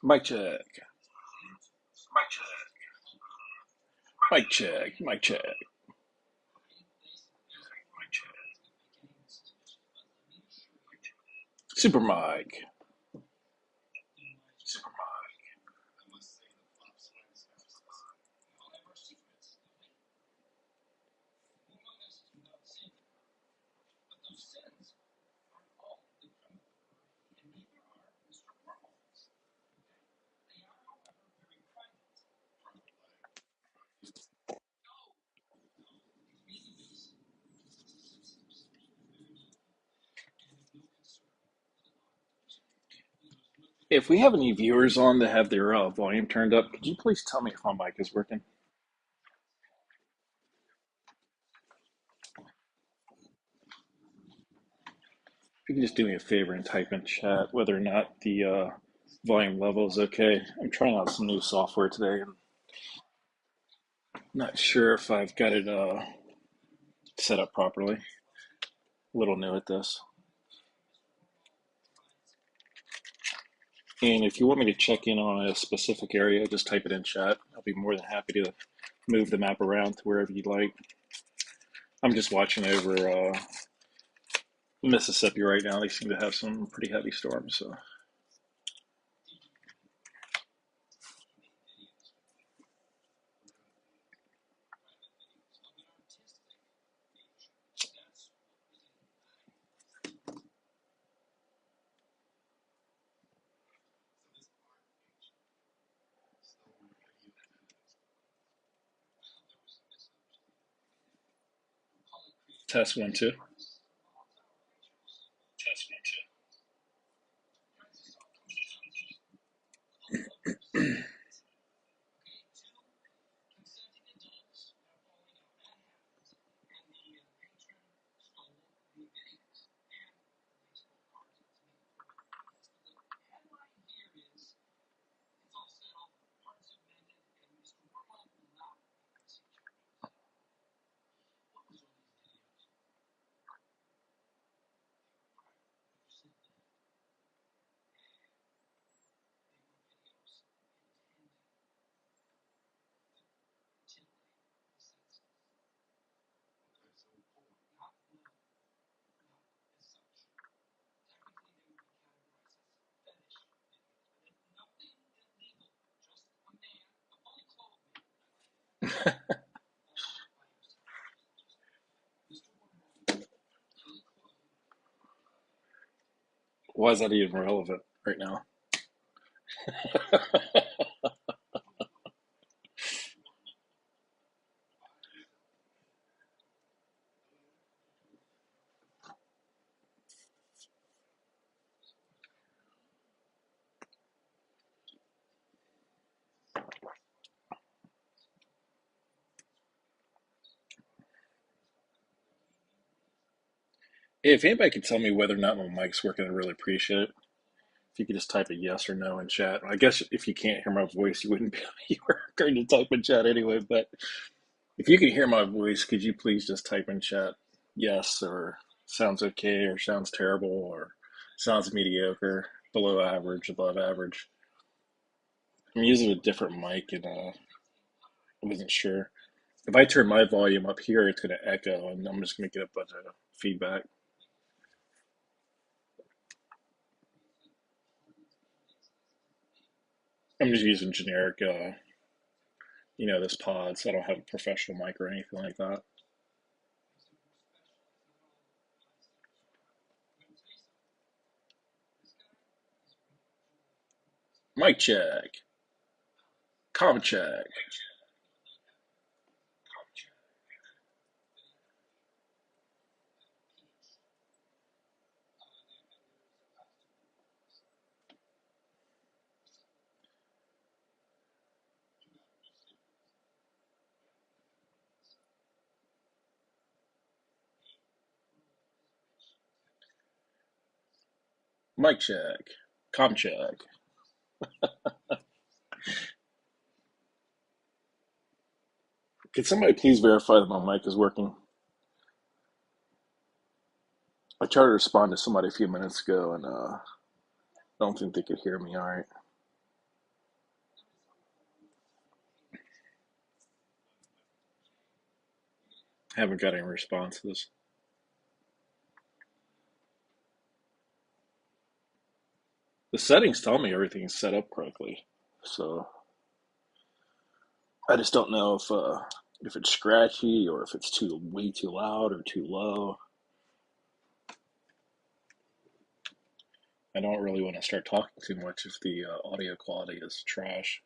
Mic check. Mic check. Mic check. Super mic. If we have any viewers on that have their volume turned up, could you please tell me if my mic is working? If you can just do me a favor and type in chat whether or not the volume level is okay. I'm trying out some new software today and not sure if I've got it set up properly. A little new at this. And if you want me to check in on a specific area, just type it in chat. I'll be more than happy to move the map around to wherever you'd like. I'm just watching over Mississippi right now. They seem to have some pretty heavy storms. So test one, two. Why is that even relevant right now? If anybody could tell me whether or not my mic's working, I'd really appreciate it. If you could just type a yes or no in chat. I guess if you can't hear my voice, you wouldn't be you were going to type in chat anyway. But if you can hear my voice, could you please just type in chat yes or sounds okay or sounds terrible or sounds mediocre, below average, above average? I'm using a different mic and I wasn't sure. If I turn my volume up here, it's going to echo and I'm just going to get a bunch of feedback. I'm just using generic, this pod, so I don't have a professional mic or anything like that. Mic check, com check. Mic check, com check. Can somebody please verify that my mic is working? I tried to respond to somebody a few minutes ago and I don't think they could hear me all right. Haven't got any responses. The settings tell me everything's set up correctly, so I just don't know if it's scratchy or if it's too way too loud or too low. I don't really want to start talking too much if the audio quality is trash.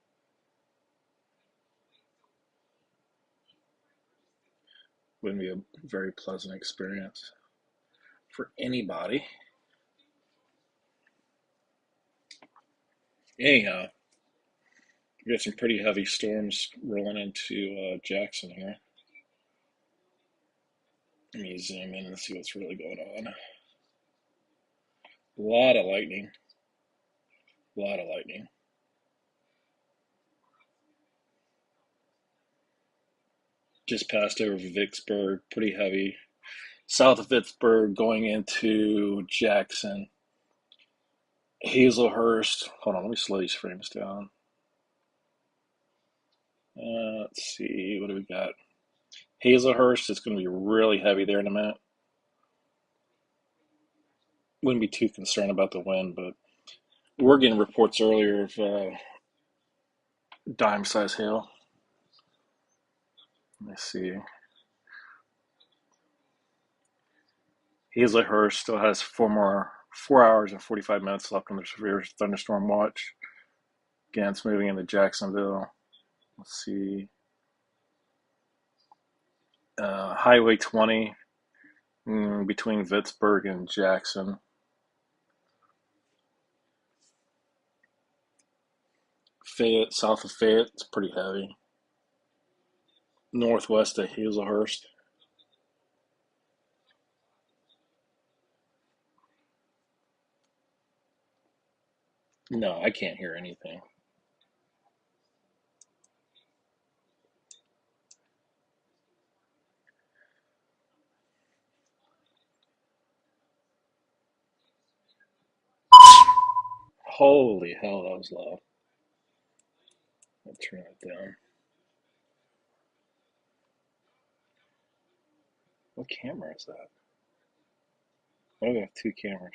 Wouldn't be a very pleasant experience for anybody. Anyhow, we got some pretty heavy storms rolling into Jackson here. Let me zoom in and see what's really going on. A lot of lightning. A lot of lightning. Just passed over Vicksburg, pretty heavy. South of Vicksburg, going into Jackson. Hazelhurst. Hold on, let me slow these frames down. Let's see, what do we got? Hazelhurst is going to be really heavy there in a minute. Wouldn't be too concerned about the wind, but we're getting reports earlier of dime size hail. Let me see. Hazelhurst still has 4 hours and 45 minutes left on the severe thunderstorm watch. Again, it's moving into Jacksonville. Let's see. Highway 20 between Vicksburg and Jackson. Fayette, south of Fayette, it's pretty heavy. Northwest of Hazelhurst. No, I can't hear anything. Holy hell, that was loud. I'll turn it down. What camera is that? Why do we have two cameras?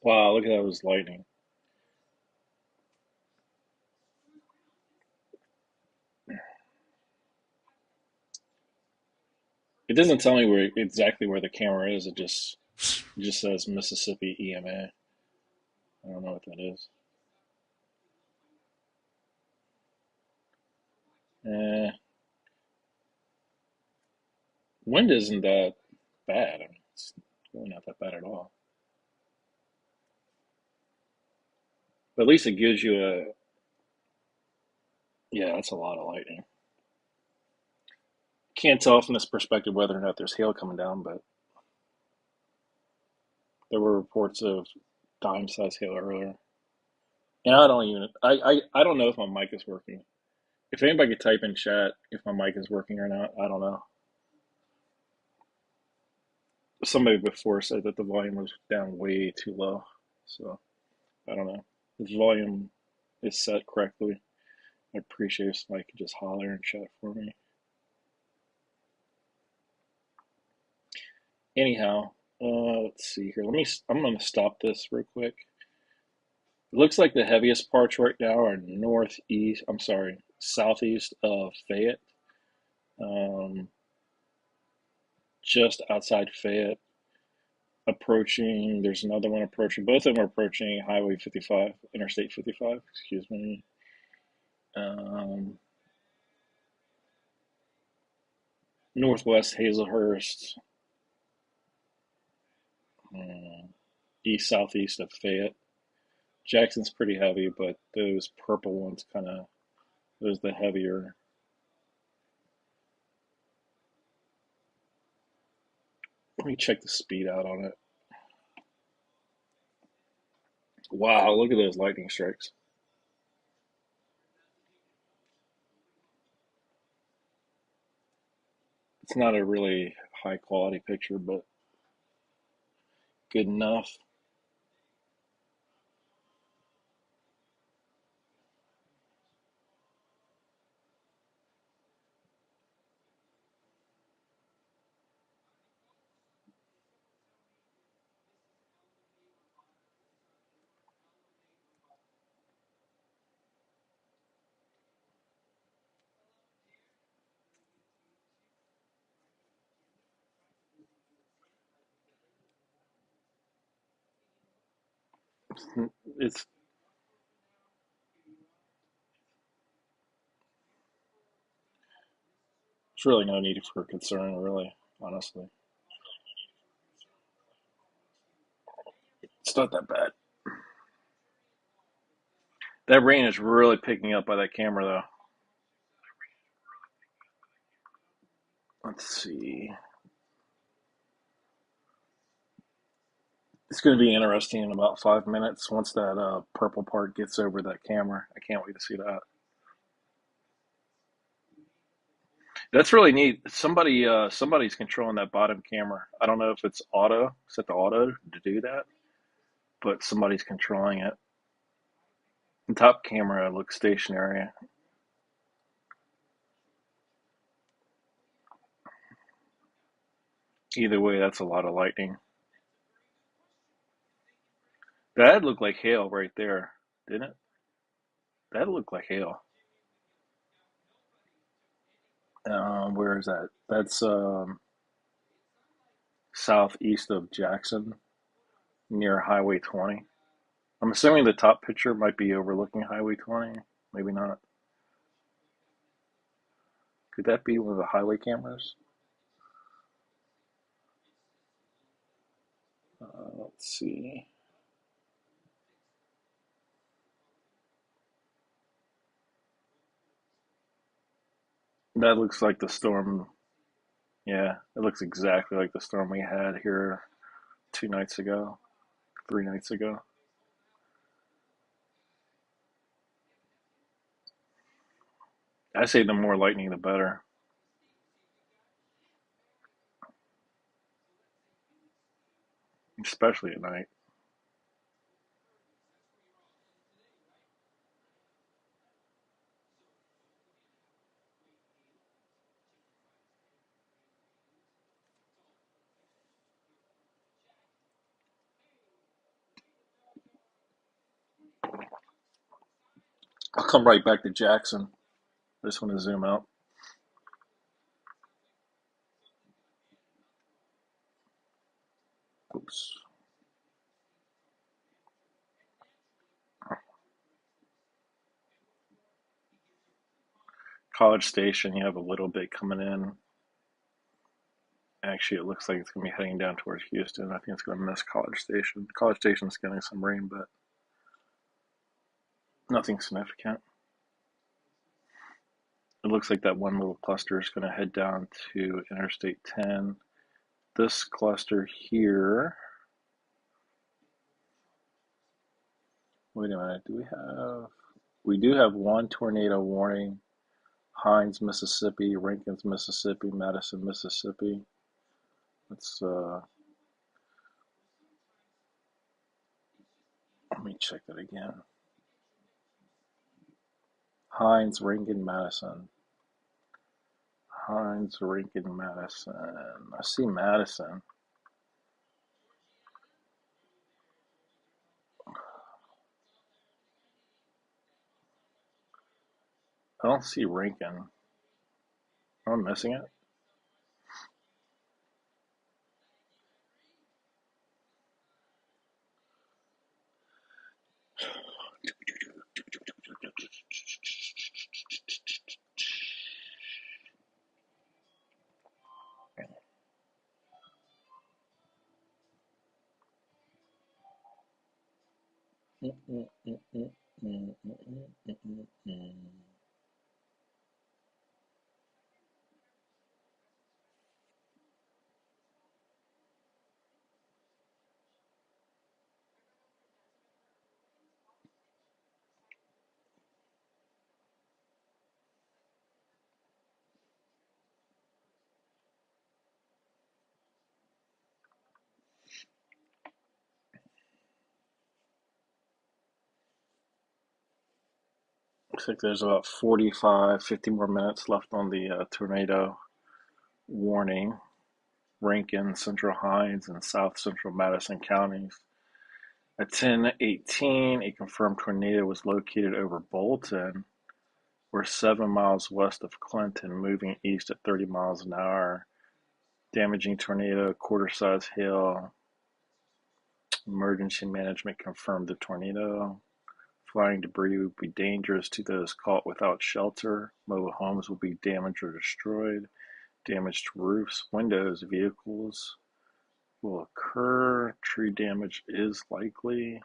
Wow, look at that, was lightning. It doesn't tell me exactly where the camera is. It just says Mississippi EMA. I don't know what that is. Eh, wind isn't that bad. I mean, it's really not that bad at all. But at least it gives you a, yeah, that's a lot of lightning. Can't tell from this perspective whether or not there's hail coming down, but there were reports of dime-sized hail earlier. And I don't know if my mic is working. If anybody could type in chat if my mic is working or not, I don't know. Somebody before said that the volume was down way too low, so I don't know. If the volume is set correctly, I appreciate if somebody could just holler in chat for me. Anyhow, let's see here. I'm gonna stop this real quick. It looks like the heaviest parts right now are southeast of Fayette, um, just outside Fayette. There's another one approaching. Both of them are approaching Highway 55, Interstate 55. Excuse me. Um, Northwest Hazelhurst, east southeast of Fayette. Jackson's pretty heavy, but those purple ones those the heavier. Let me check the speed out on it. Wow, look at those lightning strikes. It's not a really high quality picture, but good enough. It's it's really no need for concern, really, honestly. It's not that bad. That rain is really picking up by that camera, though. Let's see. It's going to be interesting in about 5 minutes once that purple part gets over that camera. I can't wait to see that. That's really neat. Somebody's controlling that bottom camera. I don't know if it's auto, set the auto to do that, but somebody's controlling it. The top camera looks stationary. Either way, that's a lot of lightning. That looked like hail right there, didn't it? That looked like hail. Where is that? That's southeast of Jackson, near Highway 20. I'm assuming the top picture might be overlooking Highway 20. Maybe not. Could that be one of the highway cameras? Let's see. That looks like the storm. Yeah, it looks exactly like the storm we had here 2 nights ago, 3 nights ago. I say the more lightning, the better, especially at night. I'll come right back to Jackson. I just want to zoom out. Oops. College Station, you have a little bit coming in. Actually, it looks like it's going to be heading down towards Houston. I think it's going to miss College Station. College Station's getting some rain, but nothing significant. It looks like that one little cluster is going to head down to Interstate 10. This cluster here. Wait a minute. We do have one tornado warning. Hines, Mississippi, Rankins, Mississippi, Madison, Mississippi. Let's let me check that again. Hines, Rankin, Madison. Hines, Rankin, Madison. I see Madison. I don't see Rankin. Am I missing it? Looks like there's about 45, 50 more minutes left on the tornado warning. Rankin, Central Hines, and South Central Madison counties. At 10:18, a confirmed tornado was located over Bolton, or 7 miles west of Clinton, moving east at 30 miles an hour. Damaging tornado, quarter size hail. Emergency management confirmed the tornado. Flying debris will be dangerous to those caught without shelter. Mobile homes will be damaged or destroyed. Damage to roofs, windows, vehicles will occur. Tree damage is likely.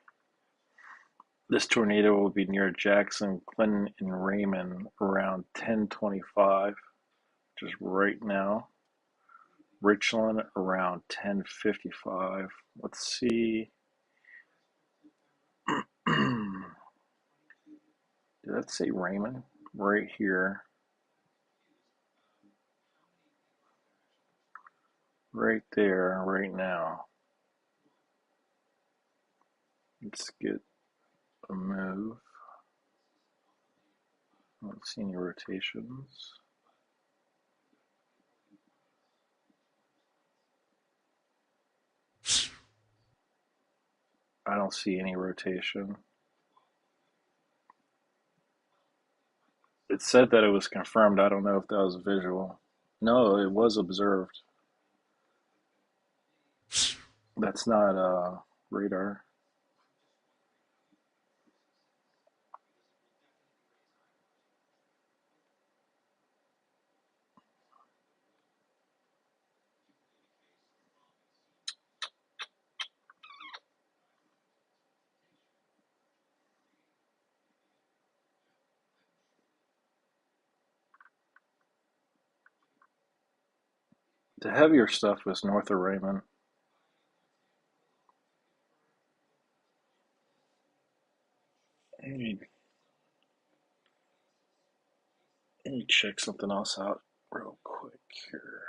This tornado will be near Jackson, Clinton, and Raymond around 10:25, which is right now. Richland around 10:55. Let's see. Did that say Raymond? Right here. Right there, right now. Let's get a move. I don't see any rotations. I don't see any rotation. It said that it was confirmed. I don't know if that was visual. No, it was observed. That's not radar. The heavier stuff was north of Raymond. Let me, let me check something else out real quick here.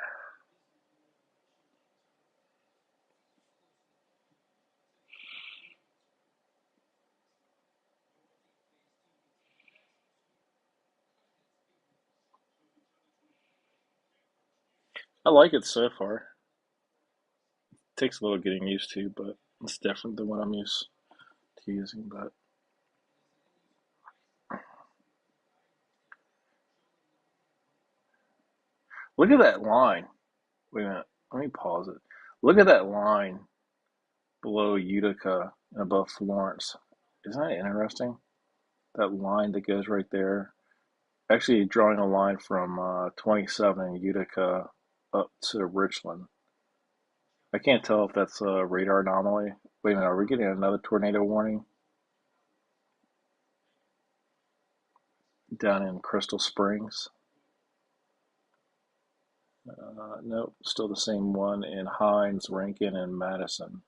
I like it so far. Takes a little getting used to, but it's different than what I'm used to using. But look at that line. Wait a minute. Let me pause it. Look at that line below Utica and above Florence. Isn't that interesting? That line that goes right there. Actually, drawing a line from 27 Utica up to Richland. I can't tell if that's a radar anomaly. Wait a minute, are we getting another tornado warning down in Crystal Springs? Nope, still the same one in Hines, Rankin, and Madison.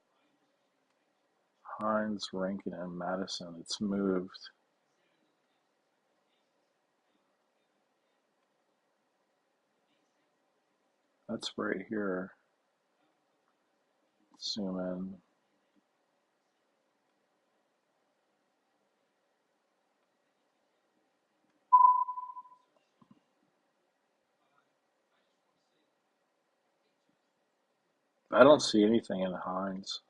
Hines, Rankin, and Madison. It's moved. That's right here. Zoom in. I don't see anything in Hines.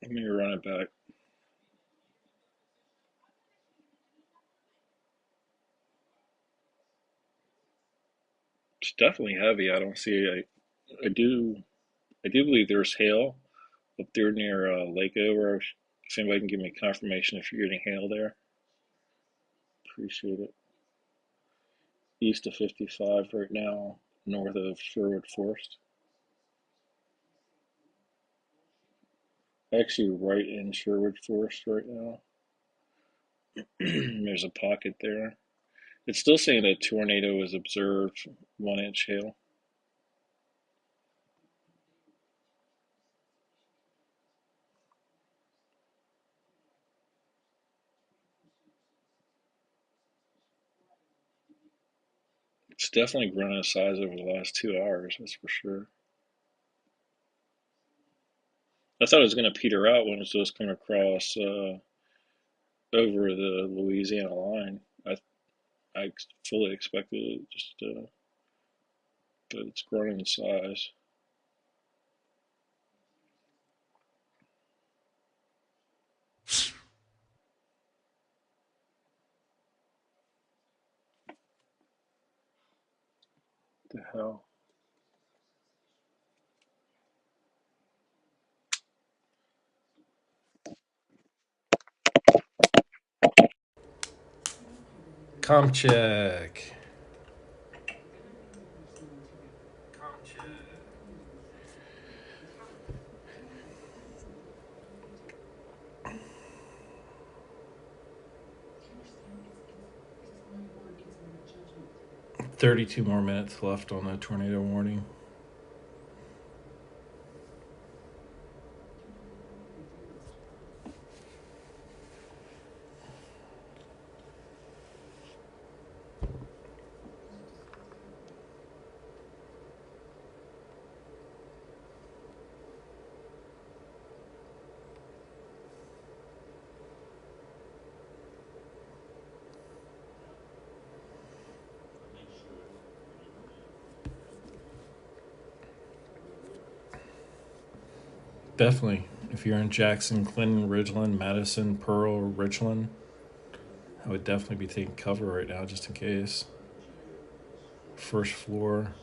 Let me run it back. It's definitely heavy. I don't see. I do. I do believe there's hail up there near Lake Over. If anybody can give me confirmation if you're getting hail there, appreciate it. East of 55 right now, north of Sherwood Forest. Actually, right in Sherwood Forest right now. There's a pocket there. It's still saying a tornado was observed, 1 inch hail. It's definitely grown in size over the last 2 hours, that's for sure. I thought it was going to peter out when it was just coming across over the Louisiana line. I fully expected it, but it's grown in size. What the hell? Comp check. 32 more minutes left on the tornado warning. Definitely. If you're in Jackson, Clinton, Ridgeland, Madison, Pearl, Richland, I would definitely be taking cover right now just in case. First floor.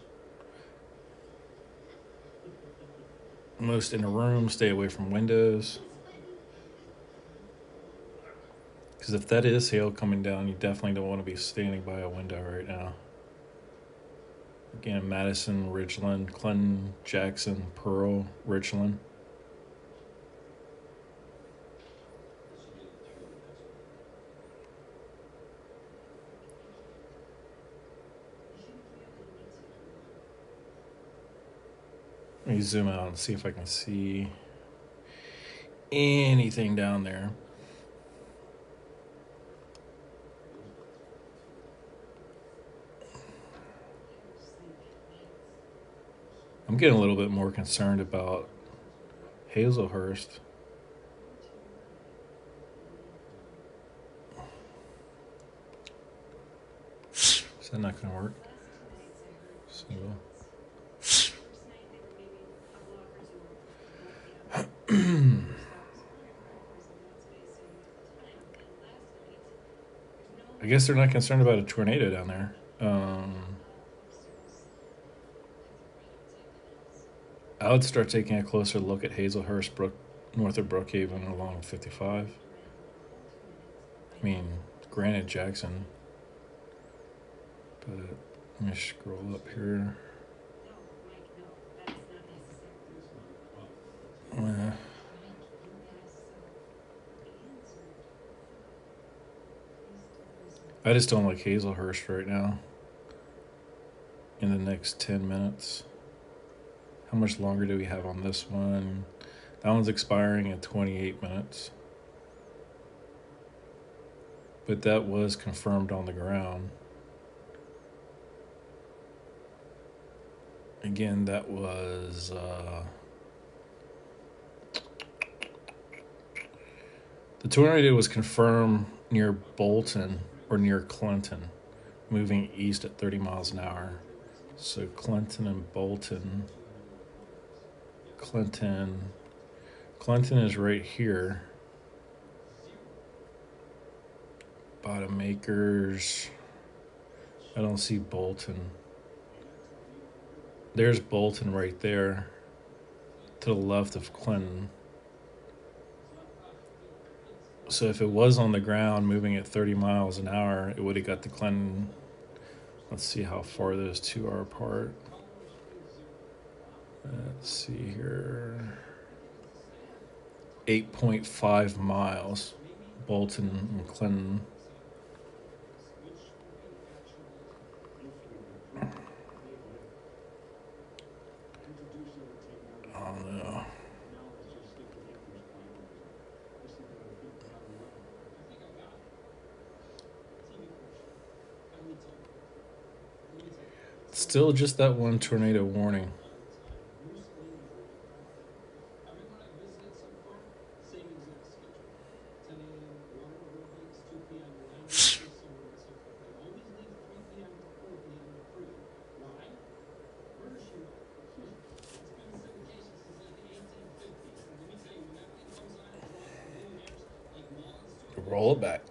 Most in a room, stay away from windows. Because if that is hail coming down, you definitely don't want to be standing by a window right now. Again, Madison, Ridgeland, Clinton, Jackson, Pearl, Richland. Let me zoom out and see if I can see anything down there. I'm getting a little bit more concerned about Hazelhurst. Is that not going to work? Single. I guess they're not concerned about a tornado down there. I would start taking a closer look at Hazelhurst, north of Brookhaven along 55. I mean, granted, Jackson, but let me scroll up here. Uh, I just don't like Hazelhurst right now. In the next 10 minutes. How much longer do we have on this one? That one's expiring in 28 minutes. But that was confirmed on the ground. Again, that was. The tornado was confirmed near Bolton or near Clinton, moving east at 30 miles an hour. So Clinton and Bolton. Clinton is right here. Bottom Acres. I don't see Bolton. There's Bolton right there to the left of Clinton. So if it was on the ground moving at 30 miles an hour, it would have got to Clinton. Let's see how far those two are apart. Let's see here. 8.5 miles, Bolton and Clinton. I don't know. Still just that one tornado warning. Roll it back.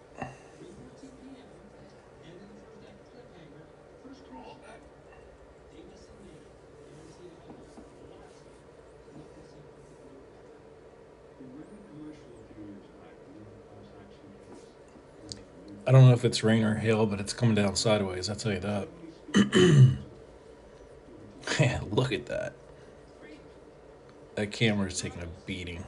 I don't know if it's rain or hail, but it's coming down sideways. I'll tell you that. Man, look at that. That camera's taking a beating.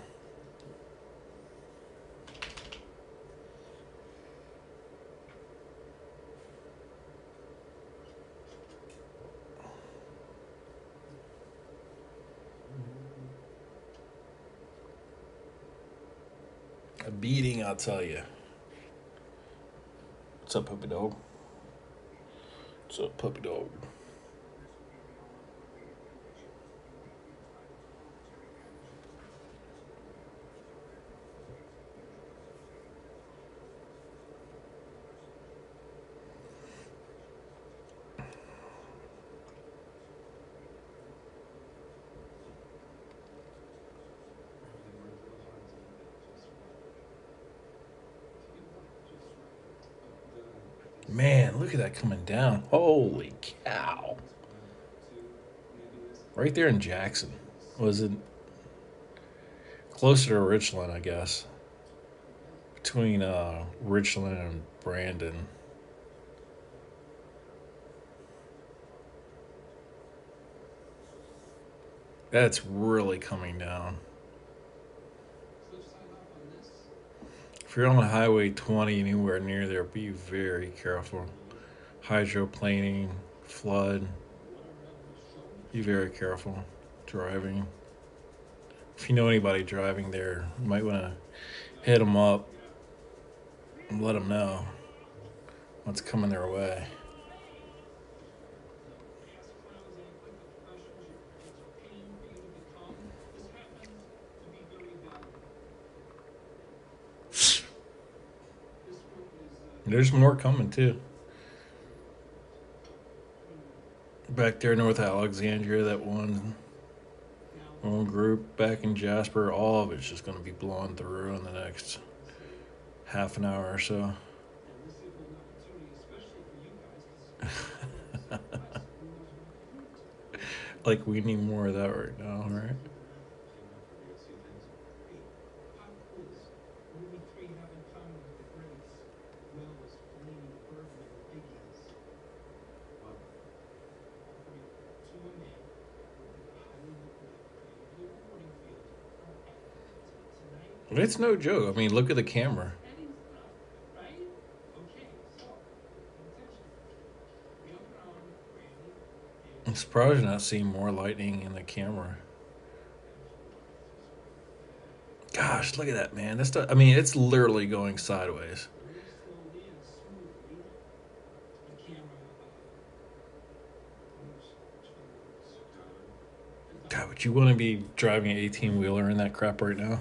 A beating, I'll tell you. What's up, puppy dog? What's up, puppy dog? Man, look at that coming down. Holy cow. Right there in Jackson. Was it closer to Richland, I guess? Between Richland and Brandon. That's really coming down. If you're on Highway 20 anywhere near there, be very careful. Hydroplaning, flood. Be very careful driving. If you know anybody driving there, you might want to hit them up and let them know what's coming their way. There's more coming too. Back there, North Alexandria, that one group back in Jasper, all of it's just going to be blowing through in the next half an hour or so. Like we need more of that right now, right? It's no joke. I mean, look at the camera. I'm surprised you're not seeing more lightning in the camera. Gosh, look at that, man. I mean, it's literally going sideways. God, would you want to be driving an 18 wheeler in that crap right now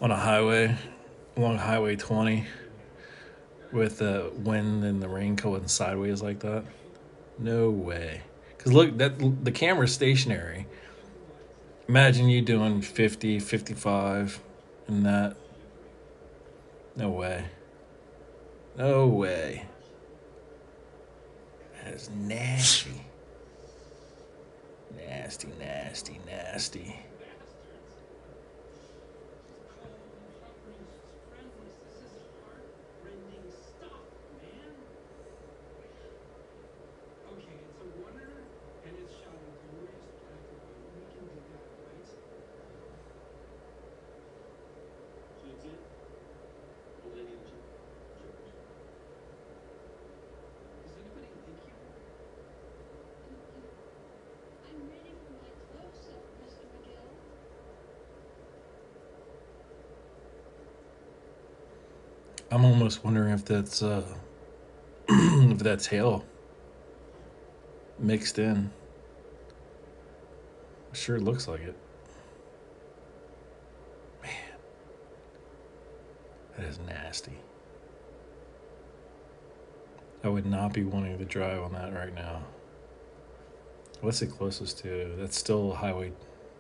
on a highway, along Highway 20, with the wind and the rain going sideways like that? No way. Because look, the camera's stationary. Imagine you doing 50, 55, and that. No way. No way. That is nasty. Nasty, nasty, nasty. I'm ready for my close-up, Mr. McGill. I'm almost wondering if that's if that's hail. mixed in. Sure looks like it. Man, that is nasty. I would not be wanting to drive on that right now. What's it closest to? That's still Highway.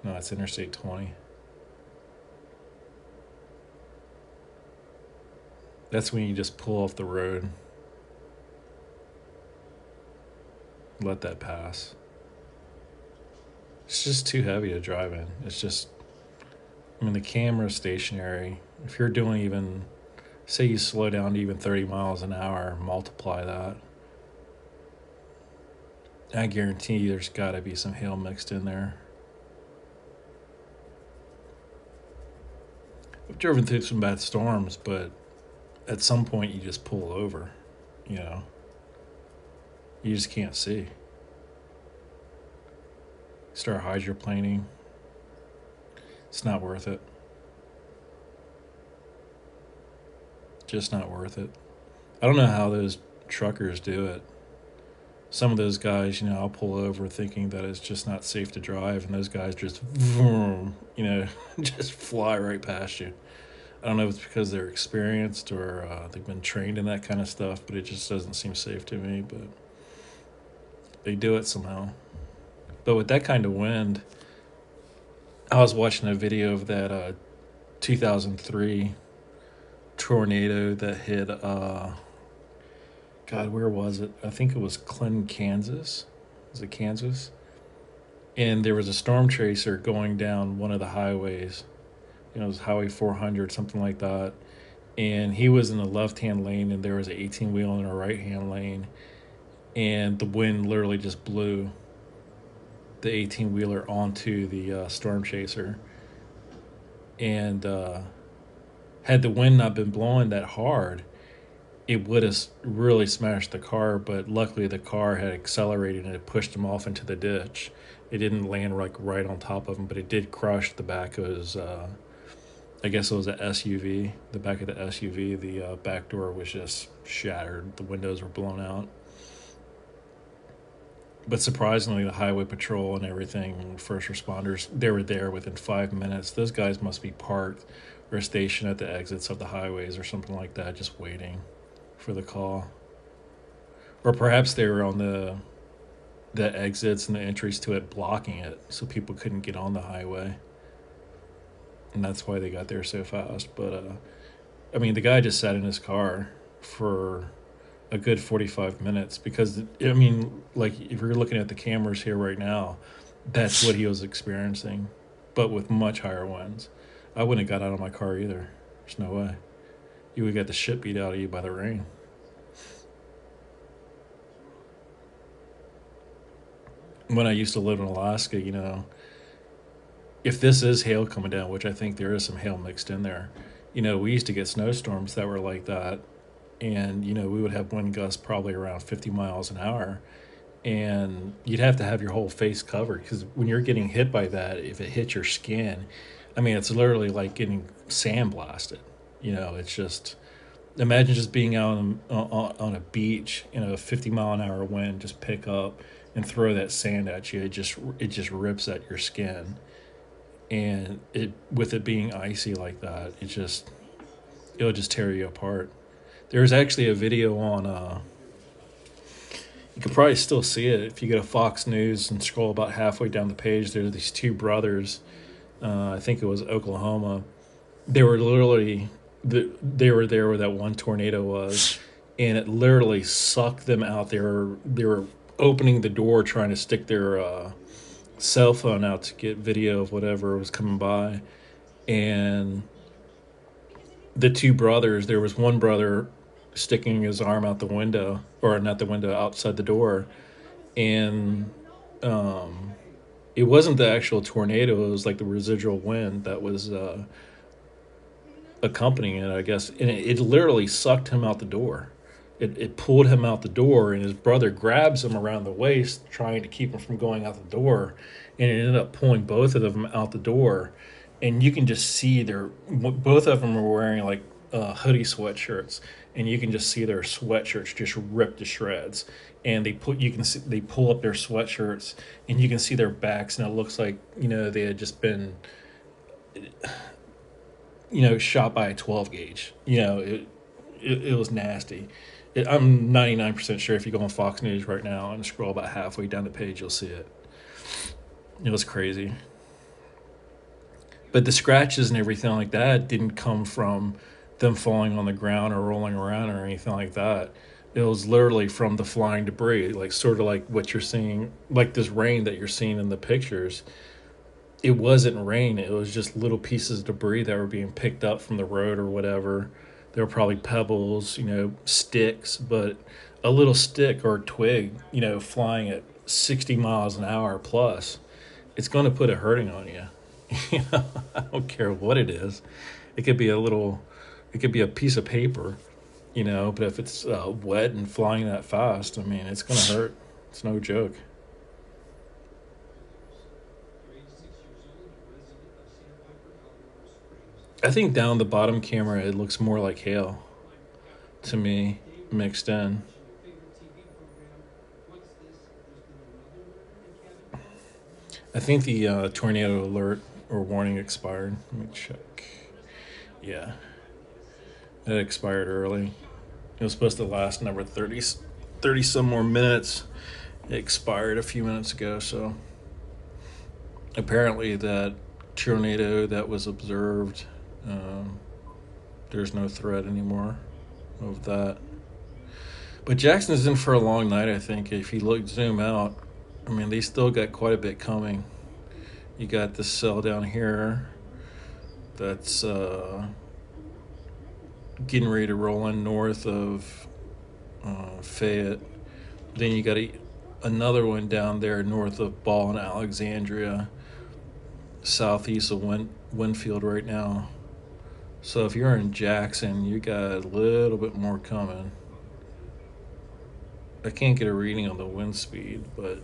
No, that's Interstate 20. That's when you just pull off the road, let that pass. It's just too heavy to drive in. It's just, I mean, the camera's stationary. If you're doing even, say you slow down to even 30 miles an hour, multiply that. I guarantee you there's got to be some hail mixed in there. I've driven through some bad storms, but at some point you just pull over, you know. You just can't see. Start hydroplaning. It's not worth it. Just not worth it. I don't know how those truckers do it. Some of those guys, you know, I'll pull over thinking that it's just not safe to drive, and those guys just, vroom, you know, just fly right past you. I don't know if it's because they're experienced or they've been trained in that kind of stuff, but it just doesn't seem safe to me. But they do it somehow. But with that kind of wind, I was watching a video of that 2003 tornado that hit, God, where was it? I think it was Clinton, Kansas. Was it Kansas? And there was a storm chaser going down one of the highways. You know, it was Highway 400, something like that. And he was in the left-hand lane, and there was an 18-wheel in a right-hand lane. And the wind literally just blew the 18-wheeler onto the storm chaser. And had the wind not been blowing that hard, it would have really smashed the car, but luckily the car had accelerated and it pushed him off into the ditch. It didn't land like right on top of him, but it did crush the back of his, I guess it was an SUV. The back of the SUV, the back door was just shattered. The windows were blown out. But surprisingly, the highway patrol and everything, first responders, they were there within 5 minutes. Those guys must be parked or stationed at the exits of the highways or something like that, just waiting for the call. Or perhaps they were on the exits and the entries to it, blocking it so people couldn't get on the highway. And that's why they got there so fast. But I mean, the guy just sat in his car for a good 45 minutes because, I mean, like, if you're looking at the cameras here right now, that's what he was experiencing, but with much higher winds. I wouldn't have got out of my car either. There's no way. You would get the shit beat out of you by the rain. When I used to live in Alaska, you know, if this is hail coming down, which I think there is some hail mixed in there, you know, we used to get snowstorms that were like that. And, you know, we would have wind gusts probably around 50 miles an hour. And you'd have to have your whole face covered because when you're getting hit by that, if it hits your skin, I mean, it's literally like getting sandblasted. You know, it's just, imagine just being out on a beach, you know, a 50-mile-an-hour wind just pick up and throw that sand at you. It just rips at your skin. And it, with it being icy like that, it'll just tear you apart. There's actually a video on, you could probably still see it if you go to Fox News and scroll about halfway down the page. There's these two brothers, I think it was Oklahoma. They were literally, they were there where that one tornado was, and it literally sucked them out. They were opening the door trying to stick their cell phone out to get video of whatever was coming by. And the two brothers, there was one brother sticking his arm out the window, or not the window, outside the door, and it wasn't the actual tornado, it was like the residual wind that was accompanying it, I guess, and it literally sucked him out the door. It pulled him out the door, and his brother grabs him around the waist trying to keep him from going out the door, and it ended up pulling both of them out the door. And you can just see both of them are wearing like hoodie sweatshirts, and you can just see their sweatshirts just ripped to shreds. And they pull up their sweatshirts, and you can see their backs, and it looks like they had just been shot by a 12 gauge. It was nasty. I'm 99% sure if you go on Fox News right now and scroll about halfway down the page, you'll see it. It was crazy. But the scratches and everything like that didn't come from them falling on the ground or rolling around or anything like that. It was literally from the flying debris, like sort of like what you're seeing, like this rain that you're seeing in the pictures. It wasn't rain, it was just little pieces of debris that were being picked up from the road or whatever. There were probably pebbles, sticks, but a little stick or twig, flying at 60 miles an hour plus, it's going to put a hurting on you. I don't care what it is. It could be it could be a piece of paper, but if it's wet and flying that fast, I mean, it's going to hurt. It's no joke. I think down the bottom camera, it looks more like hail to me, mixed in. I think the tornado alert or warning expired. Let me check. Yeah, it expired early. It was supposed to last another 30 some more minutes. It expired a few minutes ago, so apparently that tornado that was observed, um, there's no threat anymore of that. But Jackson is in for a long night, I think. If you zoom out, I mean, they still got quite a bit coming. You got this cell down here that's getting ready to roll in north of Fayette. Then you got another one down there north of Ball and Alexandria, southeast of Winfield right now. So if you're in Jackson, you got a little bit more coming. I can't get a reading on the wind speed, but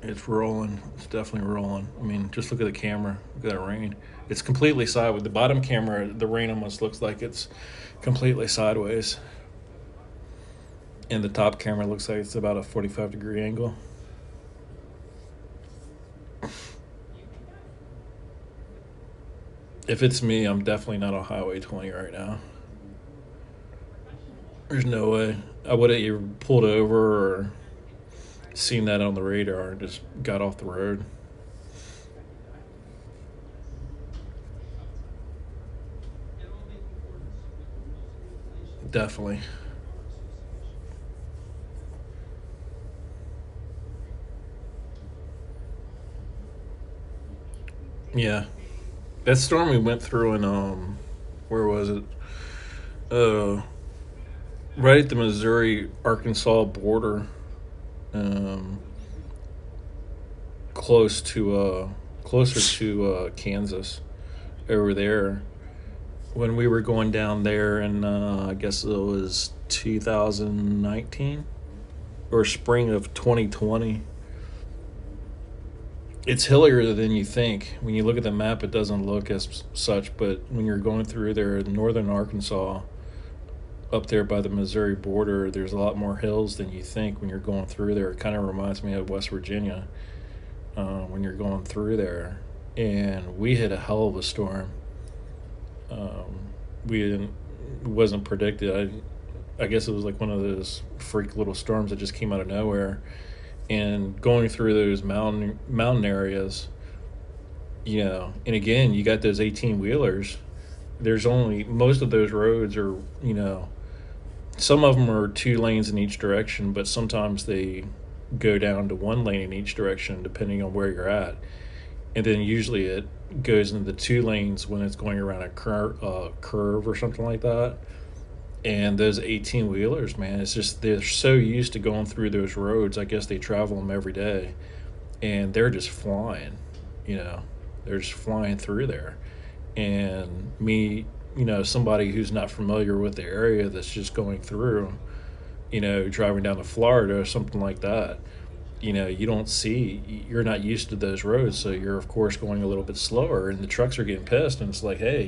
it's rolling. It's definitely rolling. I mean, just look at the camera. Look at that rain. It's completely sideways. The bottom camera, the rain almost looks like it's completely sideways. And the top camera looks like it's about a 45-degree angle. If it's me, I'm definitely not on Highway 20 right now. There's no way. I would have either pulled over or seen that on the radar and just got off the road. Definitely. Yeah. That storm we went through in where was it? Uh right at the Missouri Arkansas border. Um close to closer to Kansas over there. When we were going down there in I guess it was 2019 or spring of 2020. It's hillier than you think. When you look at the map, it doesn't look as such, but when you're going through there in northern Arkansas, up there by the Missouri border, there's a lot more hills than you think when you're going through there. It kind of reminds me of West Virginia when you're going through there. And we hit a hell of a storm. Um, we didn't, it wasn't predicted. I guess it was like one of those freak little storms that just came out of nowhere. And going through those mountain areas, and again, you got those 18 wheelers. There's only most of those roads are, some of them are 2 lanes in each direction, but sometimes they go down to 1 lane in each direction depending on where you're at. And then usually it goes into 2 lanes when it's going around a curve or something like that. And those 18 wheelers, man, it's just they're so used to going through those roads. I guess they travel them every day, and they're just flying. You know, they're just flying through there. And me, somebody who's not familiar with the area that's just going through, driving down to Florida or something like that. You don't see, you're not used to those roads, so you're of course going a little bit slower, and the trucks are getting pissed, and it's like, hey,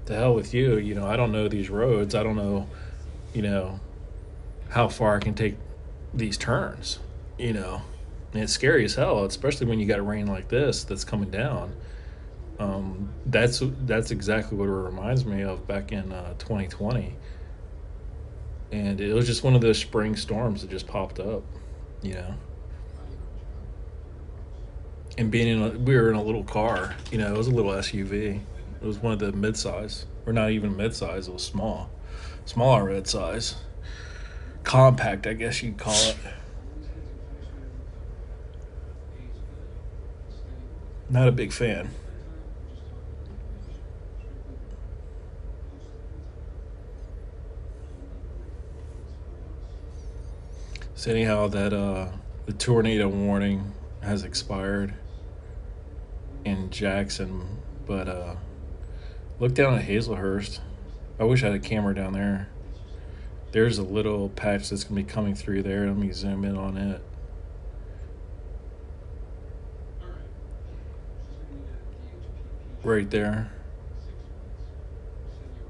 the hell with you. You know, I don't know these roads. I don't know, you know, how far I can take these turns. You know, and it's scary as hell, especially when you got rain like this that's coming down. That's exactly what it reminds me of back in 2020, and it was just one of those spring storms that just popped up. You know, and we were in a little car. You know, it was a little SUV. It was one of the mid-size, or not even mid-size. It was small, smaller mid-size, compact, I guess you'd call it. Not a big fan. So anyhow, that the tornado warning has expired in Jackson, but look down at Hazelhurst. I wish I had a camera down there. There's a little patch that's gonna be coming through there. Let me zoom in on it. Right there.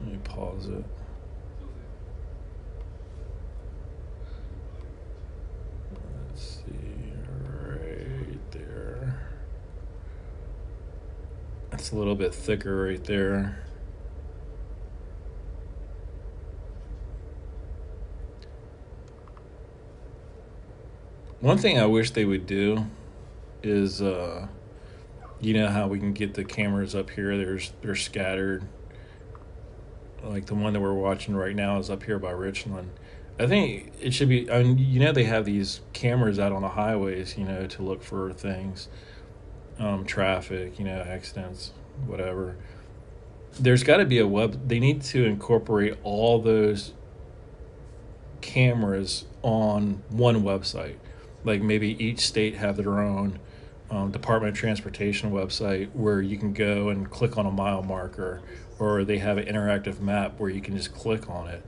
Let me pause it. Let's see, right there. That's a little bit thicker right there. One thing I wish they would do is, you know how we can get the cameras up here. They're scattered. Like the one that we're watching right now is up here by Richland. I think it should be. I mean, you know, they have these cameras out on the highways, you know, to look for things, traffic, you know, accidents, whatever. There's got to be a web. They need to incorporate all those cameras on one website. Like maybe each state have their own Department of Transportation website where you can go and click on a mile marker, or they have an interactive map where you can just click on it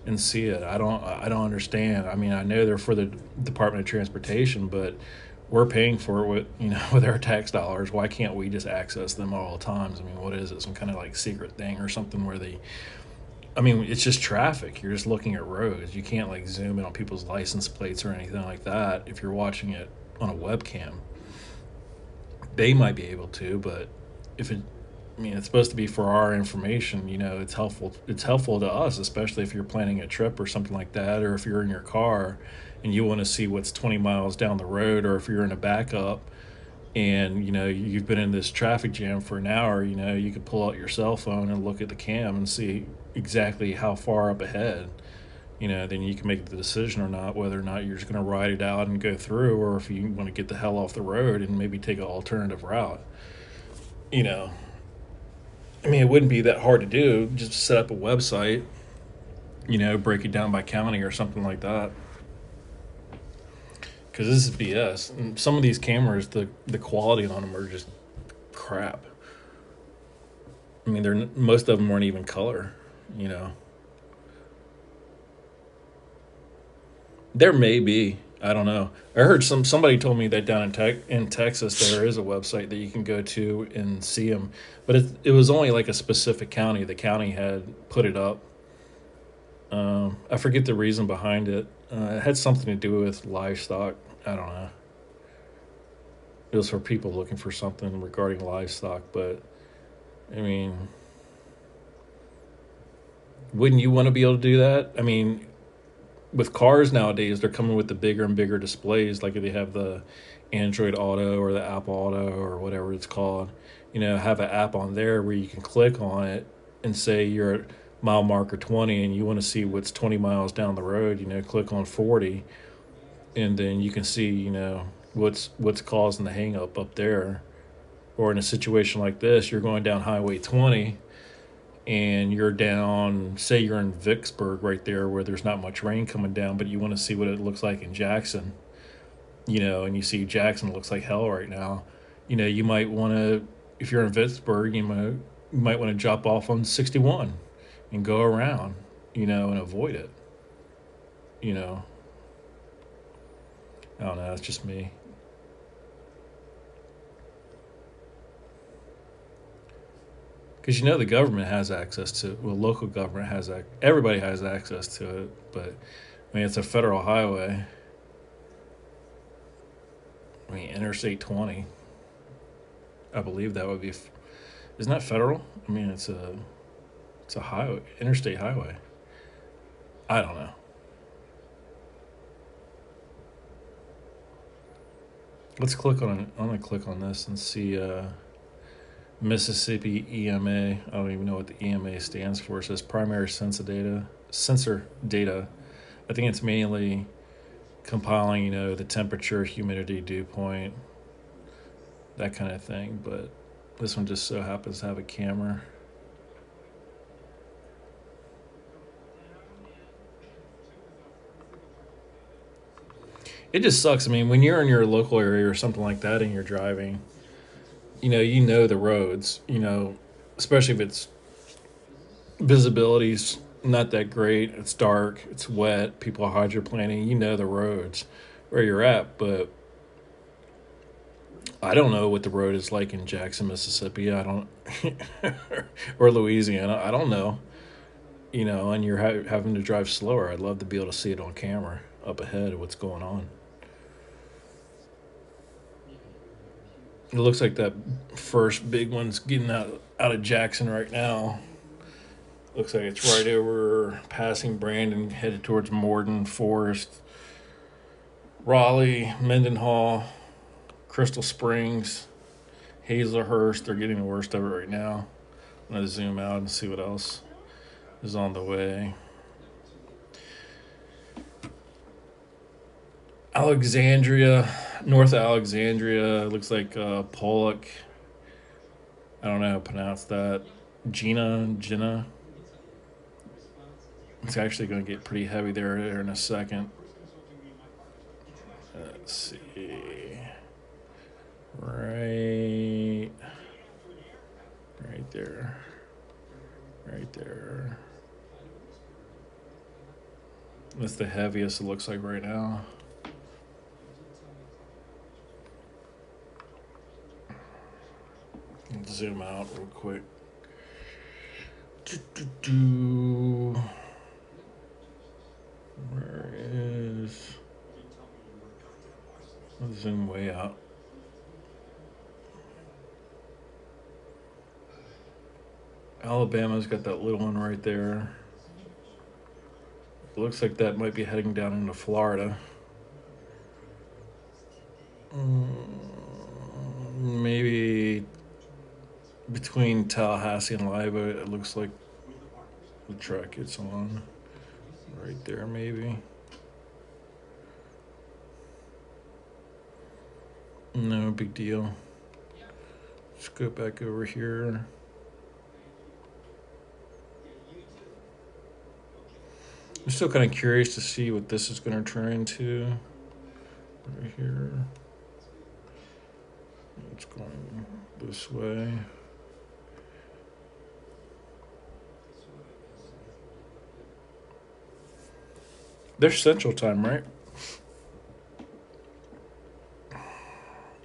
and see it. I don't understand. I mean, I know they're for the Department of Transportation, but we're paying for it with, you know, with our tax dollars. Why can't we just access them at all times? I mean, what is it? Some kind of like secret thing or something where they, I mean, it's just traffic. You're just looking at roads. You can't like zoom in on people's license plates or anything like that if you're watching it on a webcam. They might be able to, but if it, I mean, it's supposed to be for our information. You know, it's helpful. It's helpful to us, especially if you're planning a trip or something like that, or if you're in your car and you want to see what's 20 miles down the road, or if you're in a backup and you know you've been in this traffic jam for an hour. You know, you could pull out your cell phone and look at the cam and see exactly how far up ahead. You know, then you can make the decision or not whether or not you're just going to ride it out and go through, or if you want to get the hell off the road and maybe take an alternative route. You know, I mean, it wouldn't be that hard to do. Just set up a website, you know, break it down by county or something like that. Because this is BS. And some of these cameras, the quality on them are just crap. I mean, they're most of them weren't even color. You know, there may be. I don't know. I heard somebody told me that down in Texas there is a website that you can go to and see them, but it was only like a specific county. The county had put it up. I forget the reason behind it. It had something to do with livestock. I don't know. It was for people looking for something regarding livestock, but I mean, wouldn't you want to be able to do that? I mean, with cars nowadays, they're coming with the bigger and bigger displays. Like if they have the Android Auto or the Apple Auto or whatever it's called, you know, have an app on there where you can click on it and say you're at mile marker 20 and you want to see what's 20 miles down the road. You know, click on 40, and then you can see, you know, what's causing the hang up there. Or in a situation like this, you're going down Highway 20 and you're down, say you're in Vicksburg right there where there's not much rain coming down, but you want to see what it looks like in Jackson, you know, and you see Jackson looks like hell right now. You know, you might want to, if you're in Vicksburg, you might want to drop off on 61 and go around, you know, and avoid it. You know, I don't know. It's just me. because the government has access to it. Well, local government has everybody has access to it, but I mean it's a federal highway. I mean Interstate 20. I believe that would be. Isn't that federal? I mean it's a highway, interstate highway. I don't know. Let's click on it. I'm gonna click on this and see Mississippi EMA. I don't even know what the EMA stands for. It says primary sensor data. Sensor data. I think it's mainly compiling, the temperature, humidity, dew point, that kind of thing. But this one just so happens to have a camera. It just sucks. I mean, when you're in your local area or something like that and you're driving, you know the roads, especially if it's visibility's not that great, it's dark, it's wet, people are hydroplaning, the roads where you're at, but I don't know what the road is like in Jackson, Mississippi. I don't, or Louisiana. I don't know, and you're having to drive slower. I'd love to be able to see it on camera up ahead of what's going on. It looks like that first big one's getting out of Jackson right now. Looks like it's right over passing Brandon, headed towards Morden, Forest, Raleigh, Mendenhall, Crystal Springs, Hazelhurst. They're getting the worst of it right now. I'm going to zoom out and see what else is on the way. Alexandria, North Alexandria, looks like Pollock. I don't know how to pronounce that. Jenna. It's actually going to get pretty heavy there in a second. Let's see. Right there. Right there. That's the heaviest it looks like right now. Zoom out real quick. Where is... I'll zoom way out. Alabama's got that little one right there. It looks like that might be heading down into Florida. Maybe between Tallahassee and Liva, it looks like the track it's on. Right there, maybe. No big deal. Let's go back over here. I'm still kind of curious to see what this is going to turn into. Right here. It's going this way. They're Central Time, right?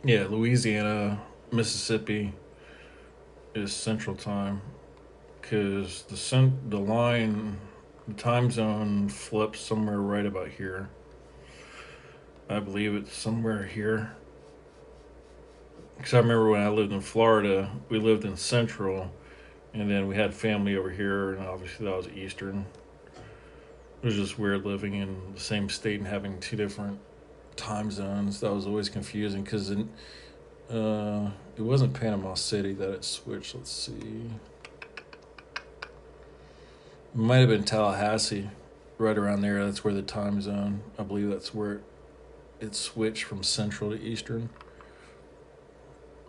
Yeah, Louisiana, Mississippi is Central Time because the line, the time zone flips somewhere right about here. I believe it's somewhere here. Because I remember when I lived in Florida, we lived in Central, and then we had family over here, and obviously that was Eastern. It was just weird living in the same state and having two different time zones. That was always confusing because it wasn't Panama City that it switched. Let's see. It might have been Tallahassee, right around there. That's where the time zone, I believe that's where it switched from Central to Eastern.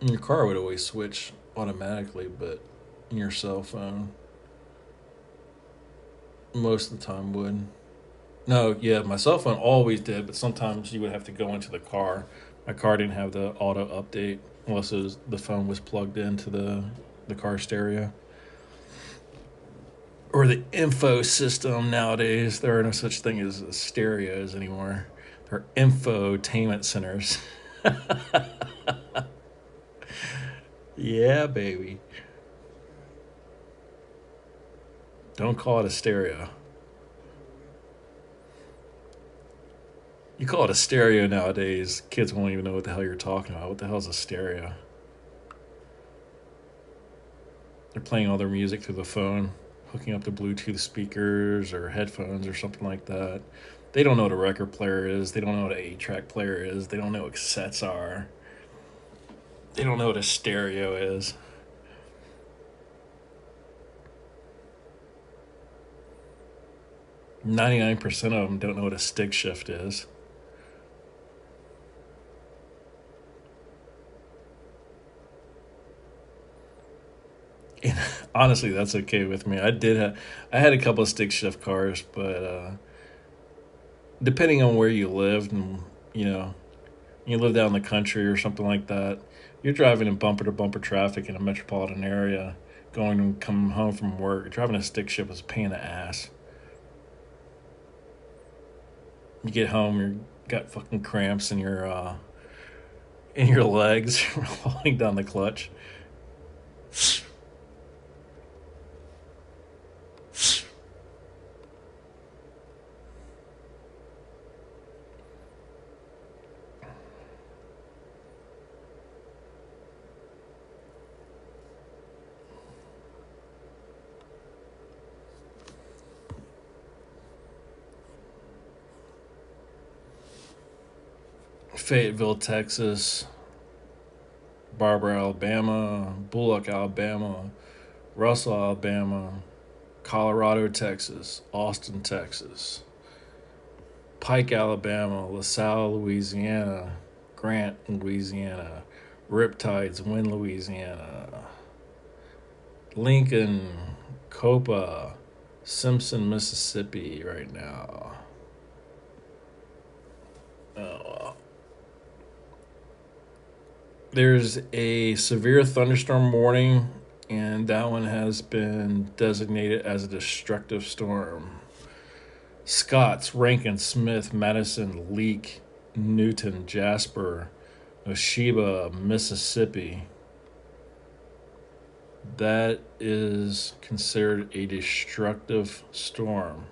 And your car would always switch automatically, but your cell phone most of the time would. No, yeah, my cell phone always did, but sometimes you would have to go into the car. My car didn't have the auto update unless the phone was plugged into the car stereo. Or the info system nowadays. There are no such thing as stereos anymore. They're infotainment centers. Yeah, baby. Don't call it a stereo. You call it a stereo nowadays, kids won't even know what the hell you're talking about. What the hell is a stereo? They're playing all their music through the phone, hooking up to Bluetooth speakers or headphones or something like that. They don't know what a record player is. They don't know what an 8-track player is. They don't know what cassettes are. They don't know what a stereo is. %99 of them don't know what a stick shift is. And honestly, that's okay with me. I had a couple of stick shift cars, but depending on where you lived, and you know, you live down in the country or something like that, you're driving in bumper to bumper traffic in a metropolitan area, going and coming home from work. Driving a stick shift is a pain in the ass. You get home, you got fucking cramps in your legs, holding down the clutch. Fayetteville, Texas, Barber, Alabama, Bullock, Alabama, Russell, Alabama, Colorado, Texas, Austin, Texas, Pike, Alabama, LaSalle, Louisiana, Grant, Louisiana, Riptides, Wynn, Louisiana, Lincoln, Copa, Simpson, Mississippi right now. Uh, there's a severe thunderstorm warning, and that one has been designated as a destructive storm. Scotts, Rankin, Smith, Madison, Leake, Newton, Jasper, Oshiba, Mississippi. That is considered a destructive storm.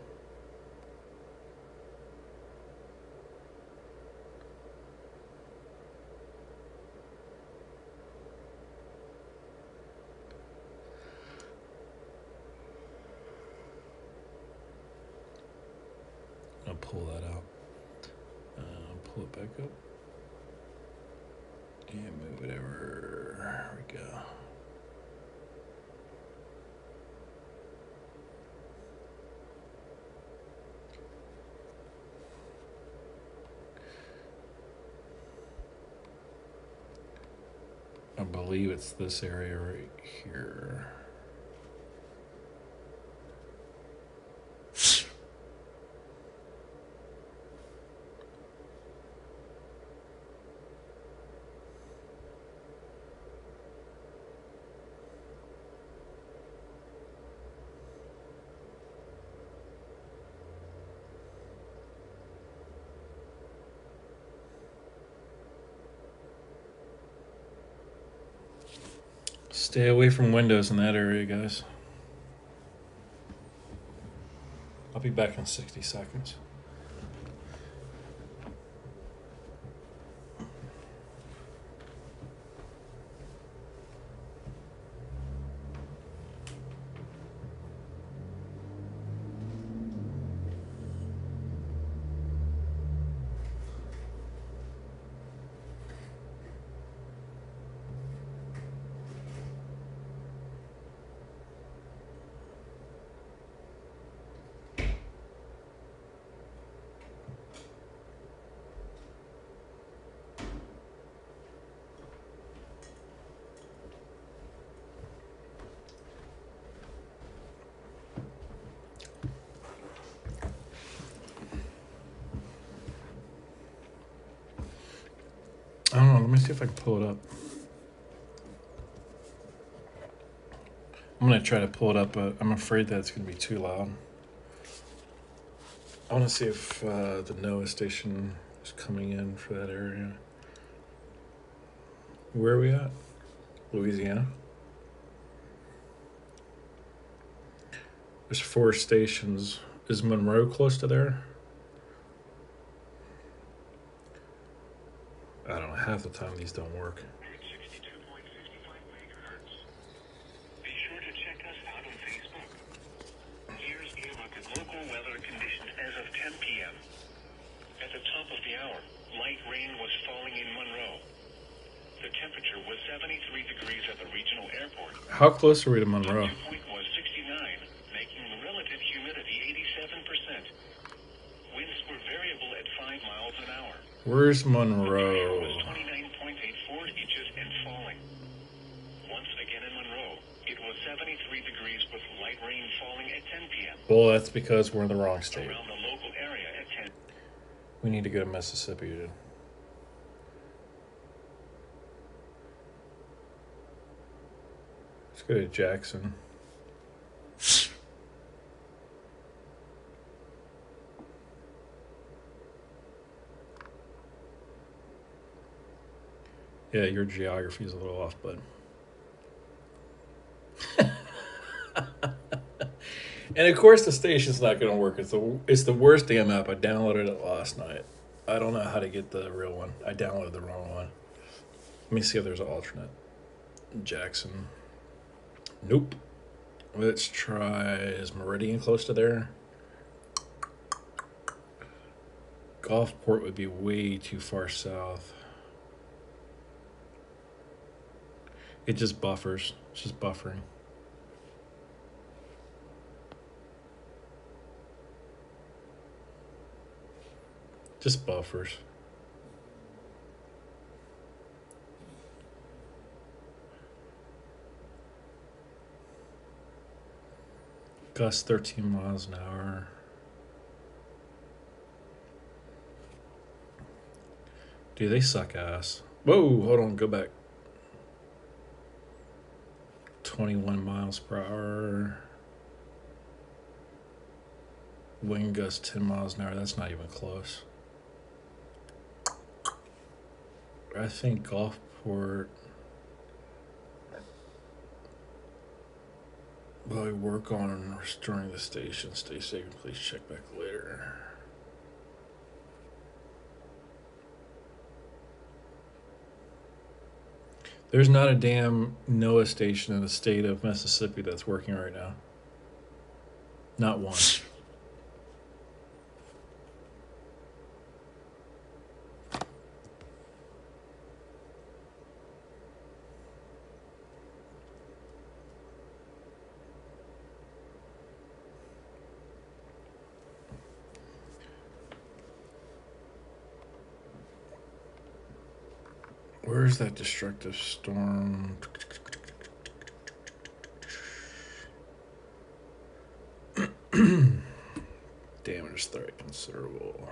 I'll pull that out. Pull it back up. And move it over. There we go. I believe it's this area right here. Stay away from windows in that area, guys. I'll be back in 60 seconds. I don't know. Let me see if I can pull it up. I'm gonna try to pull it up, but I'm afraid that it's gonna be too loud. I want to see if the NOAA station is coming in for that area. Where are we at? Louisiana. There's 4 stations. Is Monroe close to there? I don't know. Half the time these don't work. 62.55 megahertz. Be sure to check us out on Facebook. Here's a look at local weather conditions as of 10 p.m. At the top of the hour, light rain was falling in Monroe. The temperature was 73 degrees at the regional airport. How close are we to The Monroe? dew point was 69, making the relative humidity 87%. Winds were variable at 5 miles an hour. Where's The pressure Monroe? was 29.84 inches and falling. Once again in Monroe, it was 73 degrees with light rain falling at 10 p.m. Well, that's because we're in the wrong state. Around the local area at 10. We need to go to Mississippi, dude. Let's go to Jackson. Yeah, your geography is a little off, bud. And of course, the station's not going to work. It's the worst damn app. I downloaded it last night. I don't know how to get the real one. I downloaded the wrong one. Let me see if there's an alternate. Jackson. Nope. Let's try. Is Meridian close to there? Gulfport would be way too far south. It just buffers. It's just buffering. Just buffers. Gust 13 miles an hour. Dude, they suck ass. Whoa, hold on, go back. 21 miles per hour. Wind gust 10 miles an hour. That's not even close. I think Gulfport. While we work on restoring the station, stay safe and please check back later. There's not a damn NOAA station in the state of Mississippi that's working right now. Not one. Where's that destructive storm? Damage threat considerable.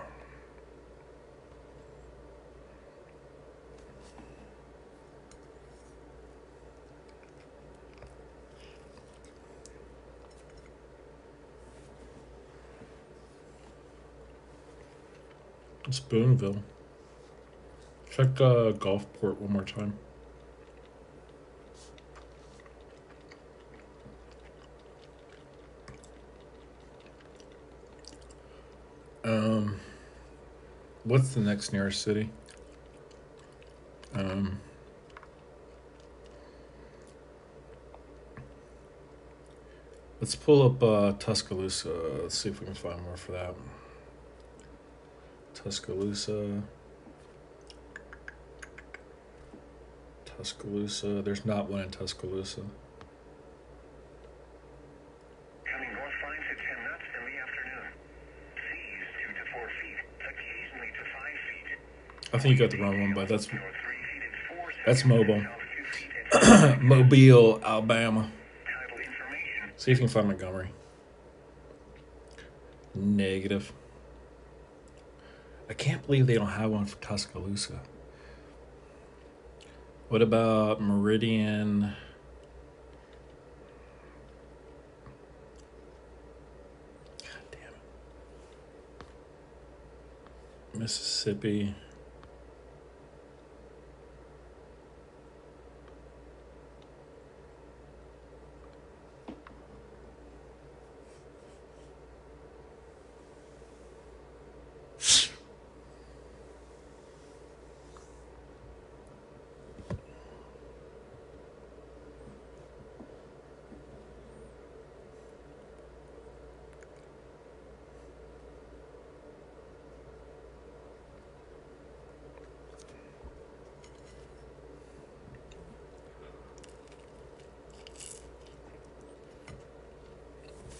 It's Boonville. Check Gulfport one more time. What's the next nearest city? Let's pull up Tuscaloosa. Let's see if we can find more for that. Tuscaloosa. Tuscaloosa. There's not one in Tuscaloosa. Coming north 5 to 10 knots in the afternoon. Seas 2 to 4 feet, occasionally to 5 feet. I think you got the wrong one, but that's North 3 feet at 4 that's Mobile. south 2 feet at 6. Mobile, Alabama. Tidal information. See if you can find Montgomery. Negative. I can't believe they don't have one for Tuscaloosa. What about Meridian? God damn it. Mississippi.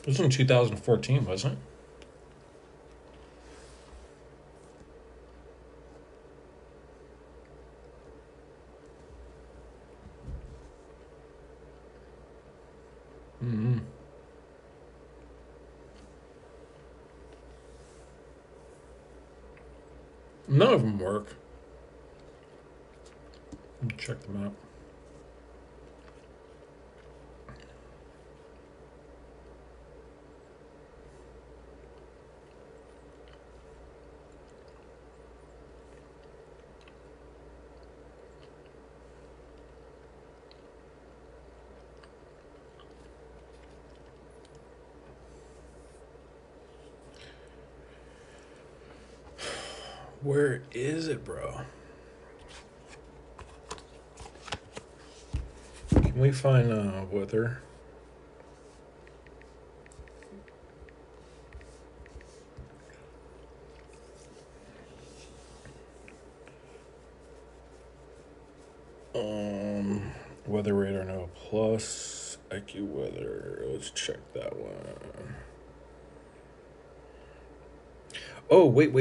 It was in 2014, wasn't it? Mm-hmm. None of them work. Let me check them out. Where is it, bro? Can we find weather? Weather radar no plus. AccuWeather. Let's check that one. Oh wait.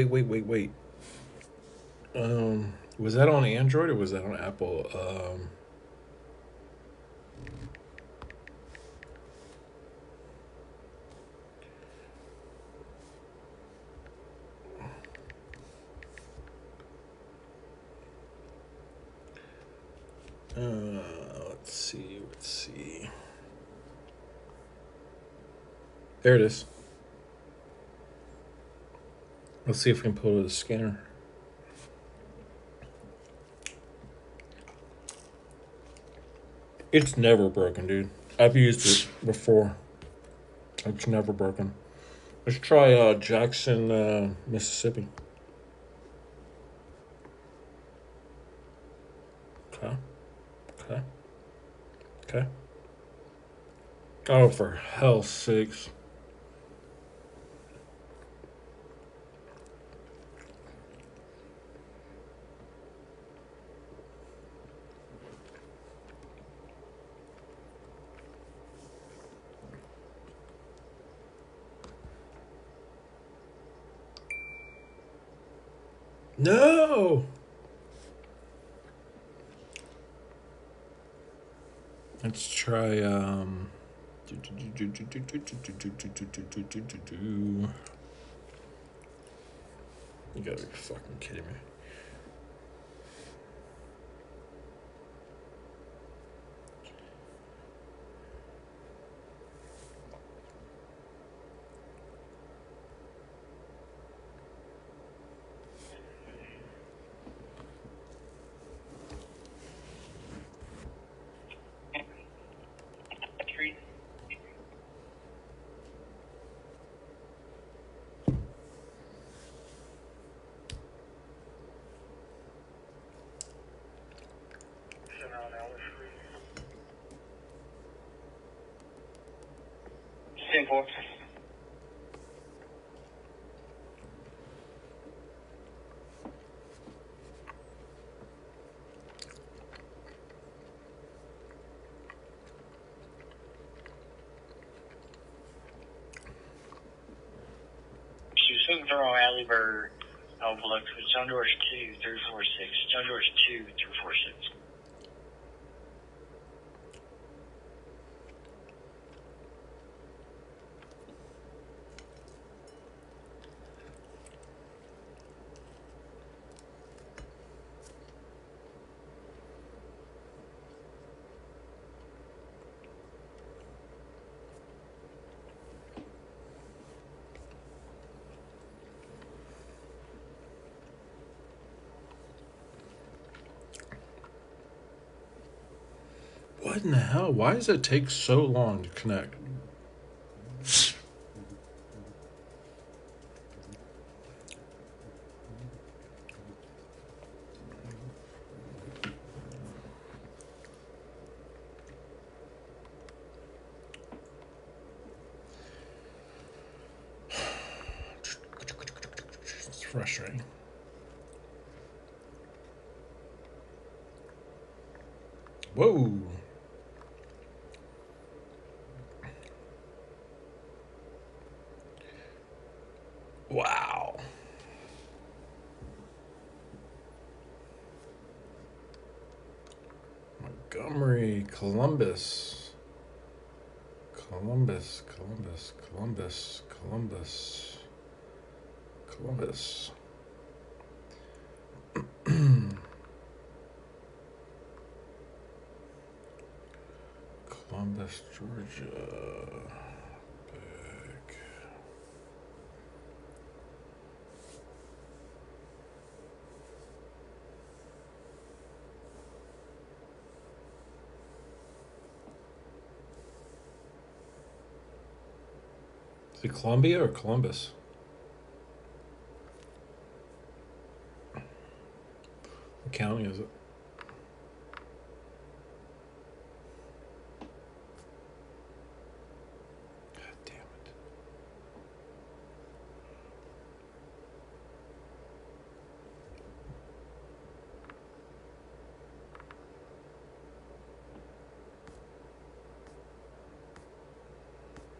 Was that on Android or was that on Apple? Let's see. There it is. Let's see if we can pull it to the scanner. It's never broken, dude. I've used it before. It's never broken. Let's try Jackson, Mississippi. Okay. Okay. Okay. Oh, for hell's sakes. No! Let's try, You gotta be fucking kidding me. Simple. She was looking for Alley Bird overlooked with John Doors 2346. John Doors 2346. What in the hell? Why does it take so long to connect? It's frustrating. Whoa. Montgomery, Columbus. Columbus, Columbus, Columbus, Columbus, Columbus. Columbus, Georgia. Big. Is it Columbia or Columbus? What county is it? God damn it.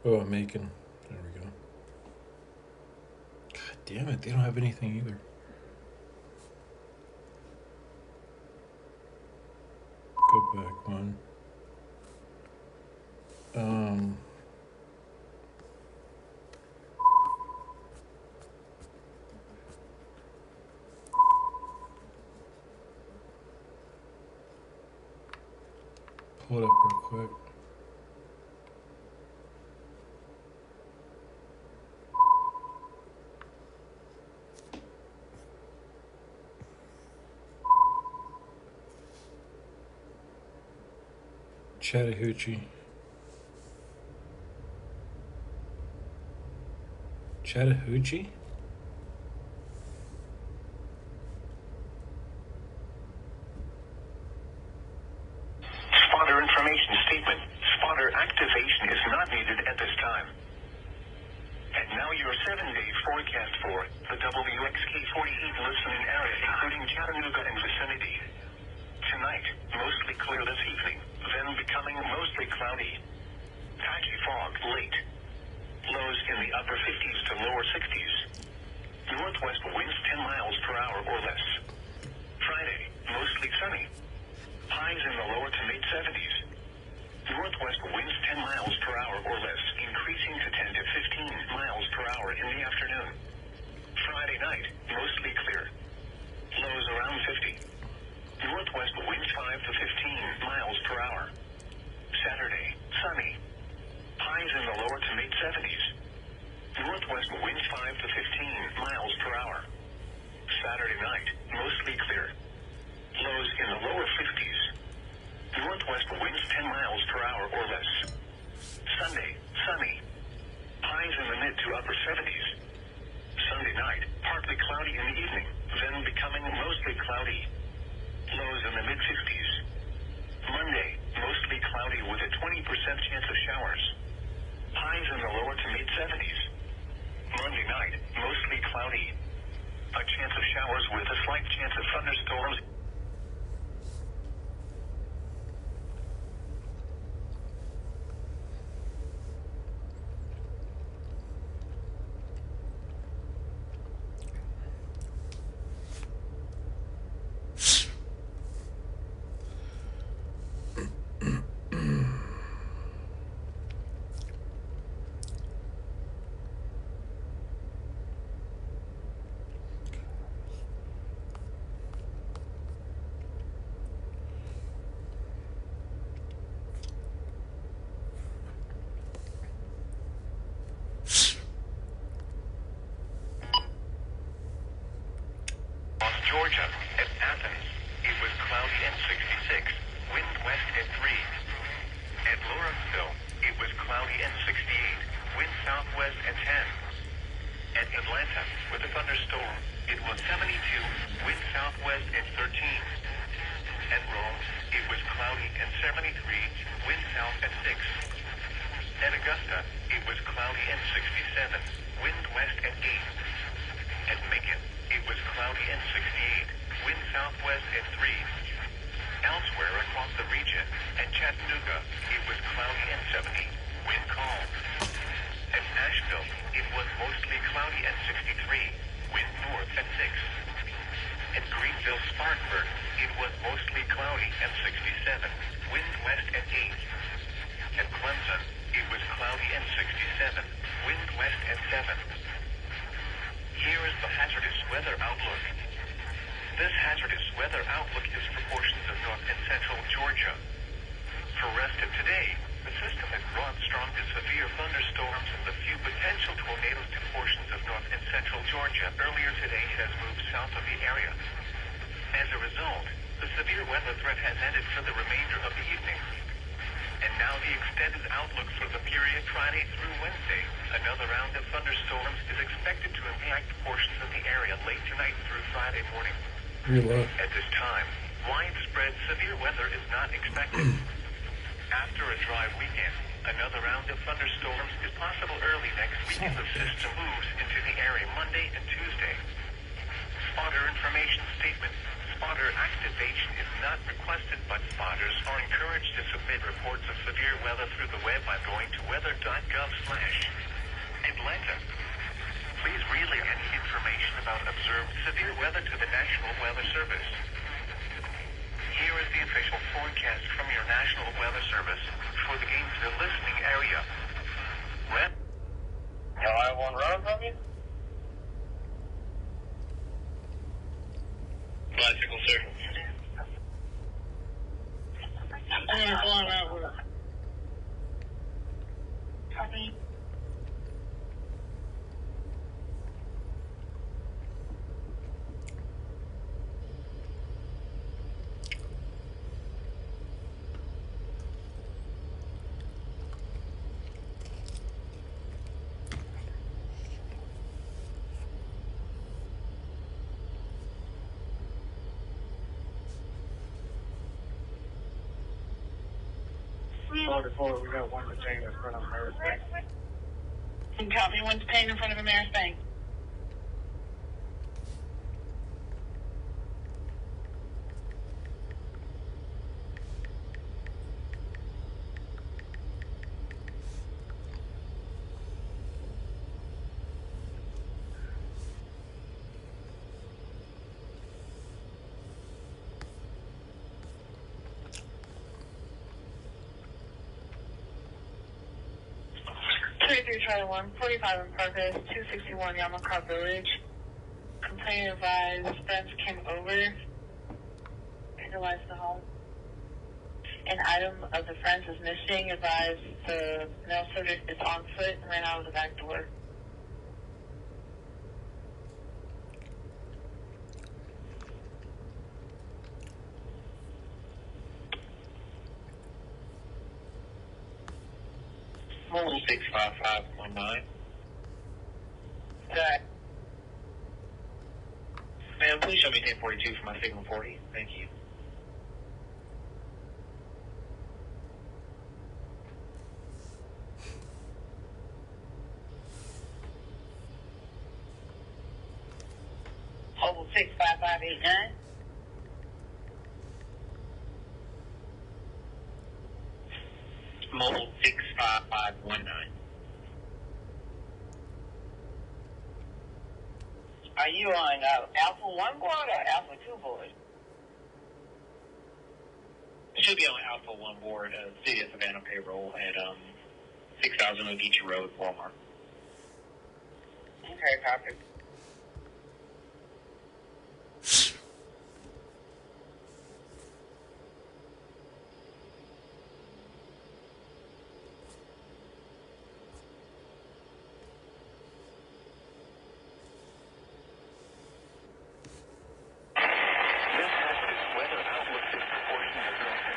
Oh, Macon. There we go. God damn it, they don't have anything either. Go back one. Um, Pull it up real quick. Chattahoochee. Chattahoochee? Spotter information statement. Spotter activation is not needed at this time. And now your 7-day forecast for the WXK-48 listening area, including Chattanooga and vicinity. Tonight, mostly clear this evening, then becoming mostly cloudy. Patchy fog late. Lows in the upper 50s to lower 60s. Northwest winds 10 miles per hour or less. Friday, mostly sunny. Highs in the lower to mid 70s. Northwest winds 10 miles per hour or less, increasing to 10 to 15 miles per hour in the afternoon. Friday night, mostly clear. Lows around 50. Northwest winds 5 to 15 miles per hour. Saturday, sunny. Highs in the lower to mid 70s. Northwest winds 5 to 15 miles per hour. Saturday night, mostly clear. Lows in the lower 50s. Northwest winds 10 miles per hour or less. Sunday, sunny. Highs in the mid to upper 70s. Sunday night, partly cloudy in the evening, then becoming mostly cloudy. Lows in the mid 50s. Monday, mostly cloudy with a 20% chance of showers. Highs in the lower to mid 70s. Monday night, mostly cloudy. A chance of showers with a slight chance of thunderstorms. Georgia, at Athens, it was cloudy and 66, wind west at 3. At Lawrenceville, it was cloudy and 68, wind southwest at 10. At Atlanta, with a thunderstorm, it was 72, wind southwest at 13. At Rome, it was cloudy and 73, wind south at 6. At Augusta, it was cloudy and 67, wind west at 8. At Macon, it was cloudy and 68, wind southwest at 3. Elsewhere across the region, at Chattanooga, it was cloudy and 70, wind calm. At Nashville, it was mostly cloudy and 63, wind north at 6. At Greenville-Spartanburg, it was mostly cloudy and 67, This hazardous weather outlook is for portions of north and central Georgia. For rest of today, the system has brought strong to severe thunderstorms and the few potential tornadoes to portions of north and central Georgia. Earlier today, it has moved south of the area. As a result, the severe weather threat has ended for the remainder of the evening. And now the extended outlook for the period Friday through Wednesday. Another round of thunderstorms is expected to impact portions of the area late tonight through Friday morning. Reload. At this time, widespread severe weather is not expected. After a dry weekend, another round of thunderstorms is possible early next week as the system moves into the area Monday and Tuesday. Spotter information statement. Spotter activation is not requested, but spotters are encouraged to submit reports of severe weather through the web by going to weather.gov/Atlanta. Please relay any information about observed severe weather to the National Weather Service. Here is the official forecast from your National Weather Service for the Gainesville listening area. Y'all have one run from you? Bicycle, sir. I'm going out with Copy. Before we got one container in front of American Bank. And copy one detained in front of Ameris Bank. Charlie 145 in progress, 261 Yamaka Village. Complaint advised friends came over, vandalized the home. An item of the friends is missing, advised the male subject is on foot and ran out of the back door. Mobile 65519. That Ma'am, please show me 1042 for my signal 40. Thank you. Mobile 65589. Mobile 65519. Are you on Alpha 1 board or Alpha 2 board? It should be on Alpha 1 board, City of Savannah payroll at 6000 Ogeechee Road, Walmart. Okay, copy.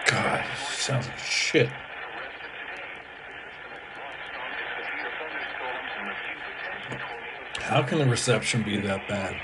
God, sounds like shit. How can the reception be that bad?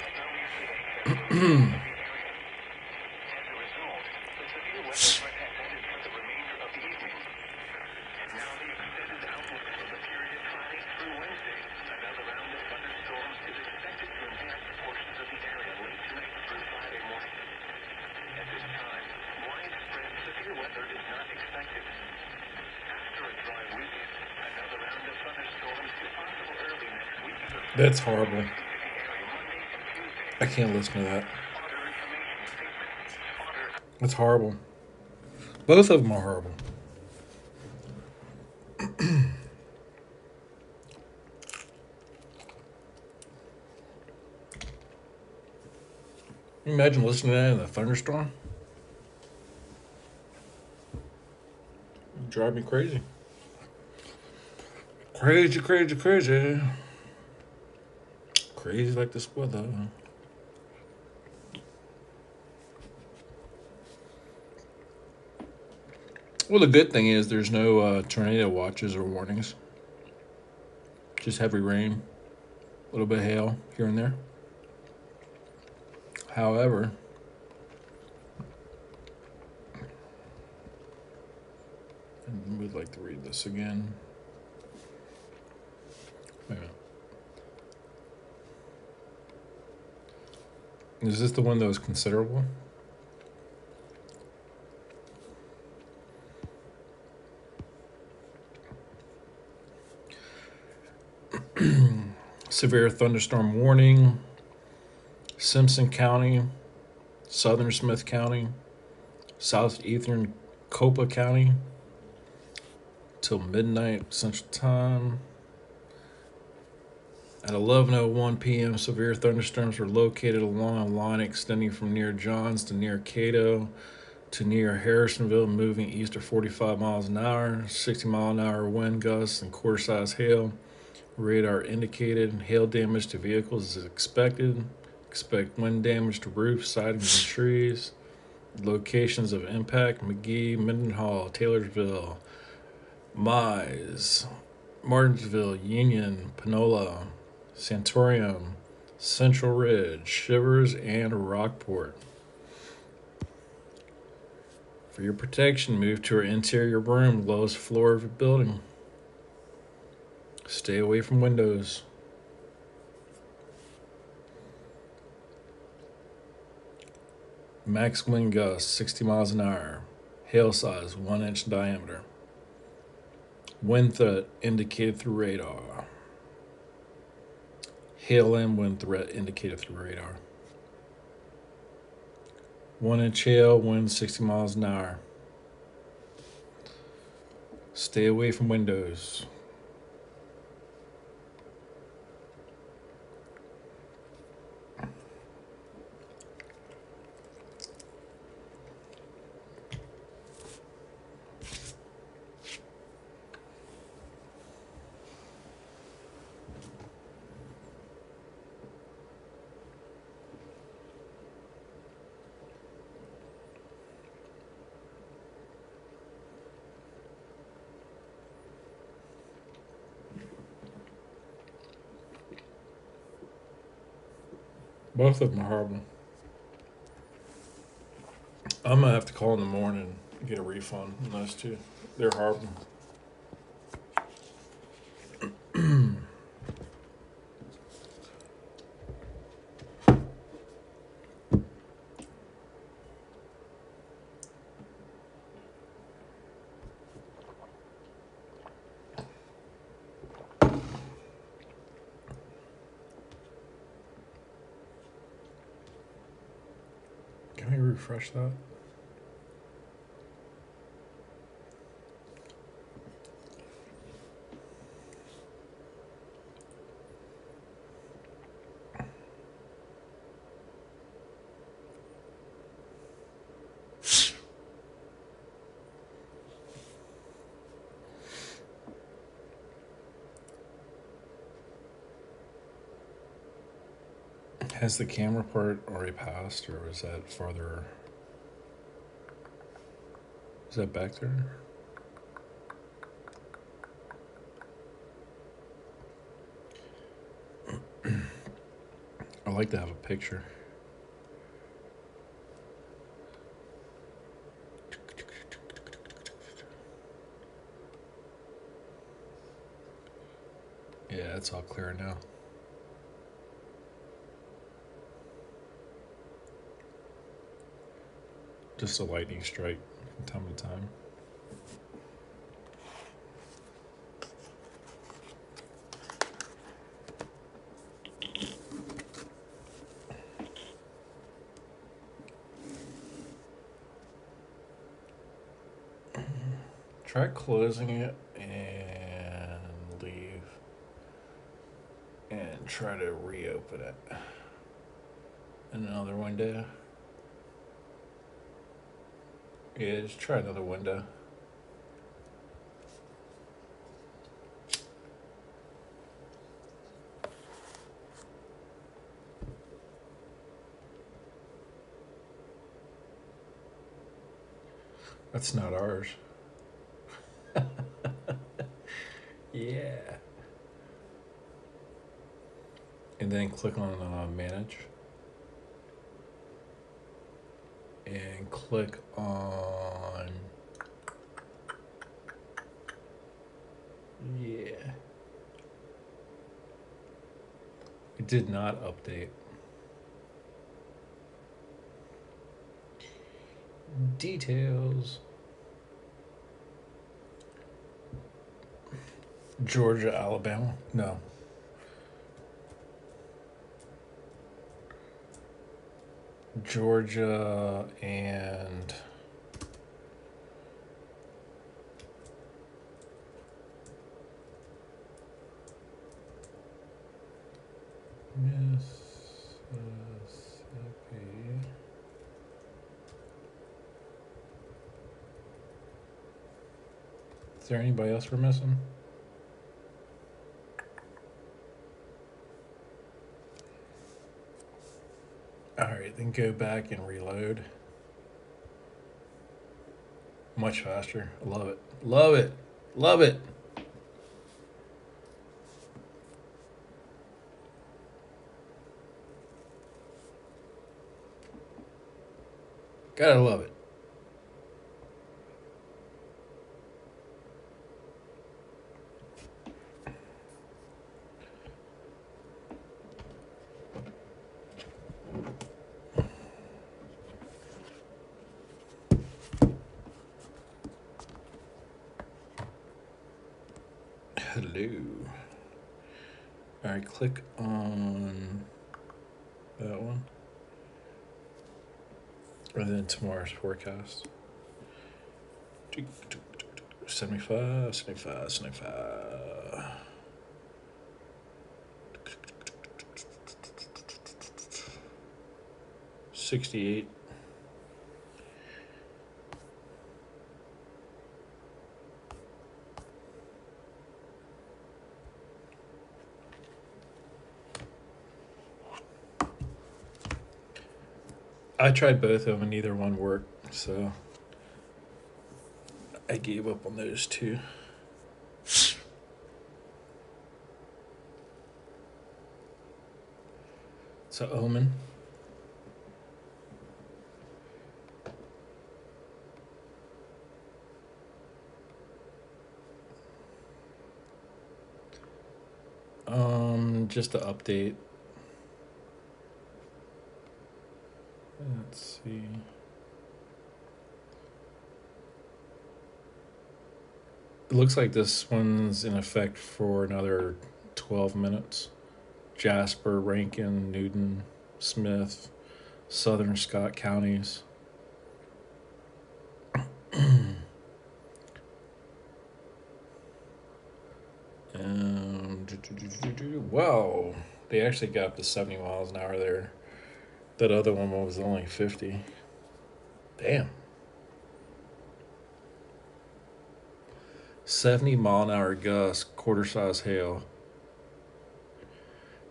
That's horrible. I can't listen to that. That's horrible. Both of them are horrible. Can you imagine listening to that in a thunderstorm? It'd drive me crazy. Crazy, crazy, crazy. Crazy like this weather. Well, the good thing is there's no tornado watches or warnings. Just heavy rain, a little bit of hail here and there. However, I would like to read this again. Wait a minute. Is this the one that was considerable? Severe thunderstorm warning. Simpson County, Southern Smith County, Southeastern Copa County, till midnight Central Time. At 11:01 p.m., severe thunderstorms were located along a line extending from near Johns to near Cato to near Harrisonville, moving east at 45 miles an hour, 60-mile-an-hour wind gusts, and quarter-size hail. Radar indicated hail damage to vehicles is expected. Expect wind damage to roofs, sidings, and trees. Locations of impact: McGee, Mendenhall, Taylorsville, Mize, Martinsville, Union, Panola, Santorium, Central Ridge, Shivers, and Rockport. For your protection, move to our interior room, lowest floor of your building. Stay away from windows. Max wind gusts 60 miles an hour. Hail size 1 inch diameter. Wind threat indicated through radar. Hail and wind threat indicated through radar. 1 inch hail, wind 60 miles an hour. Stay away from windows. Both of them are horrible. I'm gonna have to call in the morning and get a refund on those two. They're horrible. Can we refresh that? Has the camera part already passed, or is that farther? Is that back there? I like to have a picture. Yeah, it's all clear now. Just a lightning strike from time to time. Try closing it and leave. And try to reopen it. Another window. Yeah, just try another window. That's not ours. Yeah. And then click on manage. And click on. Yeah. It did not update. Details. Georgia, Alabama. No. Georgia and Mississippi. Is there anybody else we're missing? Alright, then go back and reload. Much faster. Love it. Love it. Love it. Gotta love it. Hello. Alright, click on that one. And then tomorrow's forecast. 75, 75, 75. 68. I tried both of them and neither one worked, so I gave up on those two. So Omen. Just to update. Let's see. It looks like this one's in effect for another 12 minutes. Jasper, Rankin, Newton, Smith, Southern Scott counties. Wow, they actually got up to 70 miles an hour there. That other one was only 50. Damn. 70-mile-an-hour gust, quarter-size hail.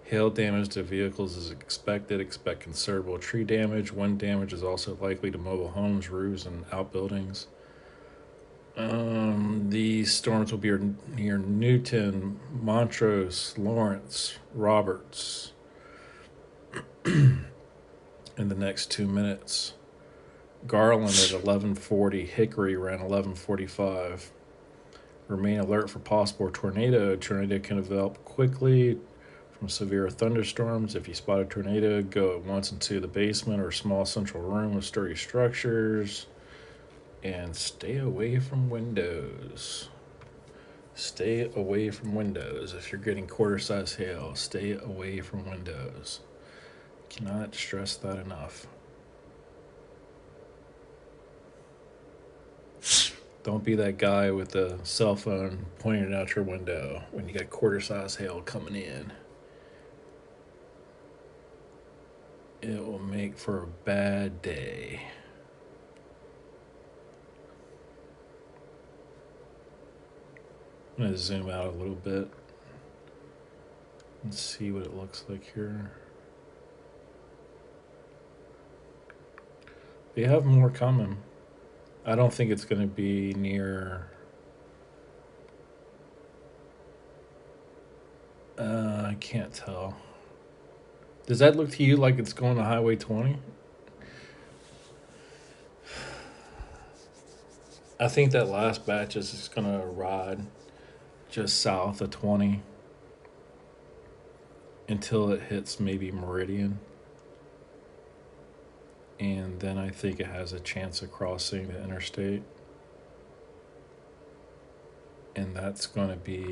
Hail damage to vehicles is expected. Expect considerable tree damage. Wind damage is also likely to mobile homes, roofs, and outbuildings. These storms will be near Newton, Montrose, Lawrence, Roberts in the next 2 minutes. Garland at 11:40, Hickory around 11:45. Remain alert for possible tornado. Tornado can develop quickly from severe thunderstorms. If you spot a tornado, go at once into the basement or small central room with sturdy structures. And stay away from windows. Stay away from windows. If you're getting quarter-size hail, stay away from windows. Cannot stress that enough. Don't be that guy with the cell phone pointing out your window when you got quarter-size hail coming in. It will make for a bad day. I'm going to zoom out a little bit and see what it looks like here. We have more coming. I don't think it's going to be near. I can't tell. Does that look to you like it's going to Highway 20? I think that last batch is just going to ride just south of 20 until it hits maybe Meridian. And then I think it has a chance of crossing the interstate. And that's going to be